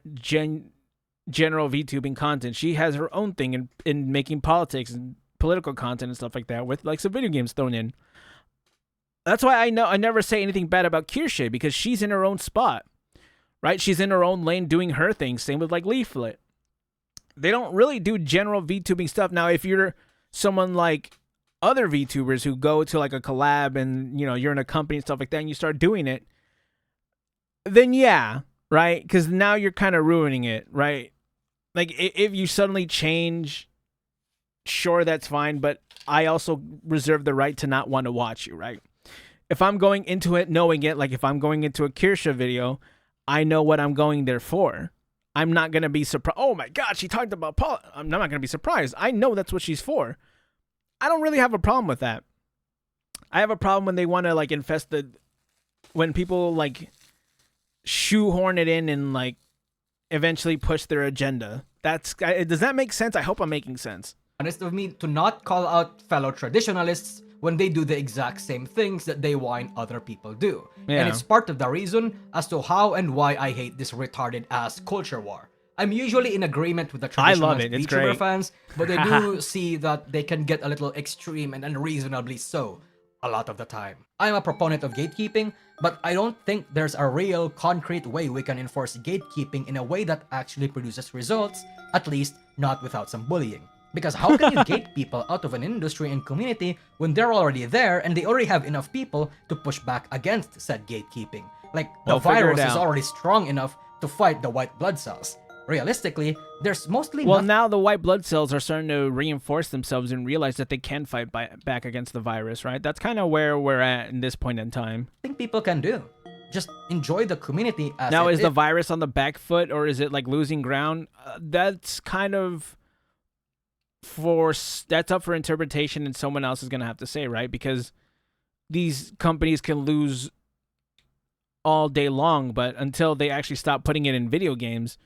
VTubing content. She has her own thing in making politics and political content and stuff like that with like some video games thrown in. That's why I never say anything bad about Kirsha, because she's in her own spot, right? She's in her own lane doing her thing. Same with like Leaflet. They don't really do general VTubing stuff. Now, if you're someone like other VTubers who go to like a collab and, you know, you're in a company and stuff like that and you start doing it, then yeah, right? Because now you're kind of ruining it, right? Like if you suddenly change, sure, that's fine, but I also reserve the right to not want to watch you, right? If I'm going into it knowing it, like if I'm going into a Kirsha video, I know what I'm going there for. I'm not going to be surprised. Oh my God, she talked about I'm not going to be surprised. I know that's what she's for. I don't really have a problem with that. I have a problem when they want to like infest when people like shoehorn it in and like eventually push their agenda. Does that make sense? I hope I'm making sense. Honest of me to not call out fellow traditionalists when they do the exact same things that they whine other people do. Yeah. And it's part of the reason as to how and why I hate this retarded ass culture war. I'm usually in agreement with the traditionalist VTuber fans, but I do see that they can get a little extreme and unreasonably so a lot of the time. I'm a proponent of gatekeeping, but I don't think there's a real concrete way we can enforce gatekeeping in a way that actually produces results, at least not without some bullying. Because how can you gate people out of an industry and community when they're already there and they already have enough people to push back against said gatekeeping? Like, the virus is already strong enough to fight the white blood cells. Realistically, there's mostly now the white blood cells are starting to reinforce themselves and realize that they can fight back against the virus, right? That's kind of where we're at in this point in time. I think people can do. Just enjoy the community as now, is the virus on the back foot, or is it like losing ground? That's kind of that's up for interpretation, and someone else is going to have to say, right? Because these companies can lose all day long, but until they actually stop putting it in video games,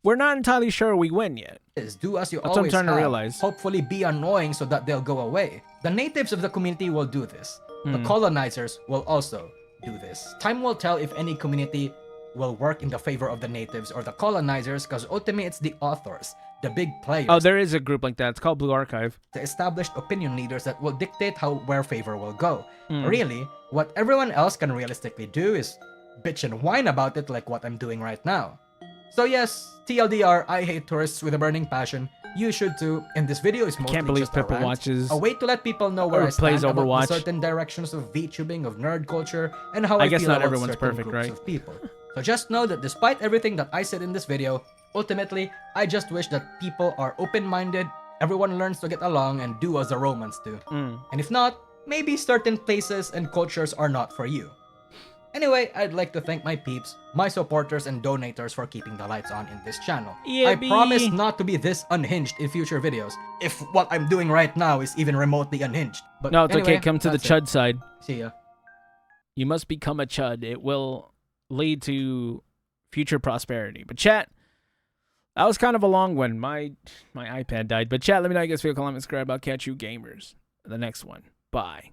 we're not entirely sure we win yet. Do as you That's always what I'm trying have. to realize. Hopefully be annoying so that they'll go away. The natives of the community will do this. The colonizers will also do this. Time will tell if any community will work in the favor of the natives or the colonizers, because ultimately it's the authors, the big players. Oh, there is a group like that. It's called Blue Archive. The established opinion leaders that will dictate where favor will go. Really, what everyone else can realistically do is bitch and whine about it like what I'm doing right now. So yes, TLDR, I hate tourists with a burning passion. You should too. And this video is mostly Can't believe just a Pippa rant, watches a way to let people know where or I stand plays about Overwatch. the certain directions of VTubing, of nerd culture, and how I I guess feel not about everyone's certain perfect, groups right? of people. So just know that despite everything that I said in this video, ultimately, I just wish that people are open-minded, everyone learns to get along and do as the Romans do. And if not, maybe certain places and cultures are not for you. Anyway, I'd like to thank my peeps, my supporters and donators for keeping the lights on in this channel. Yeah, I promise bee. not to be this unhinged in future videos, if what I'm doing right now is even remotely unhinged. But No, it's anyway, okay. Come to the that's it. chud side. See ya. You must become a chud. It will lead to future prosperity. But chat, that was kind of a long one. My iPad died. But chat, let me know how you guys feel. Comment, subscribe. I'll catch you gamers in the next one. Bye.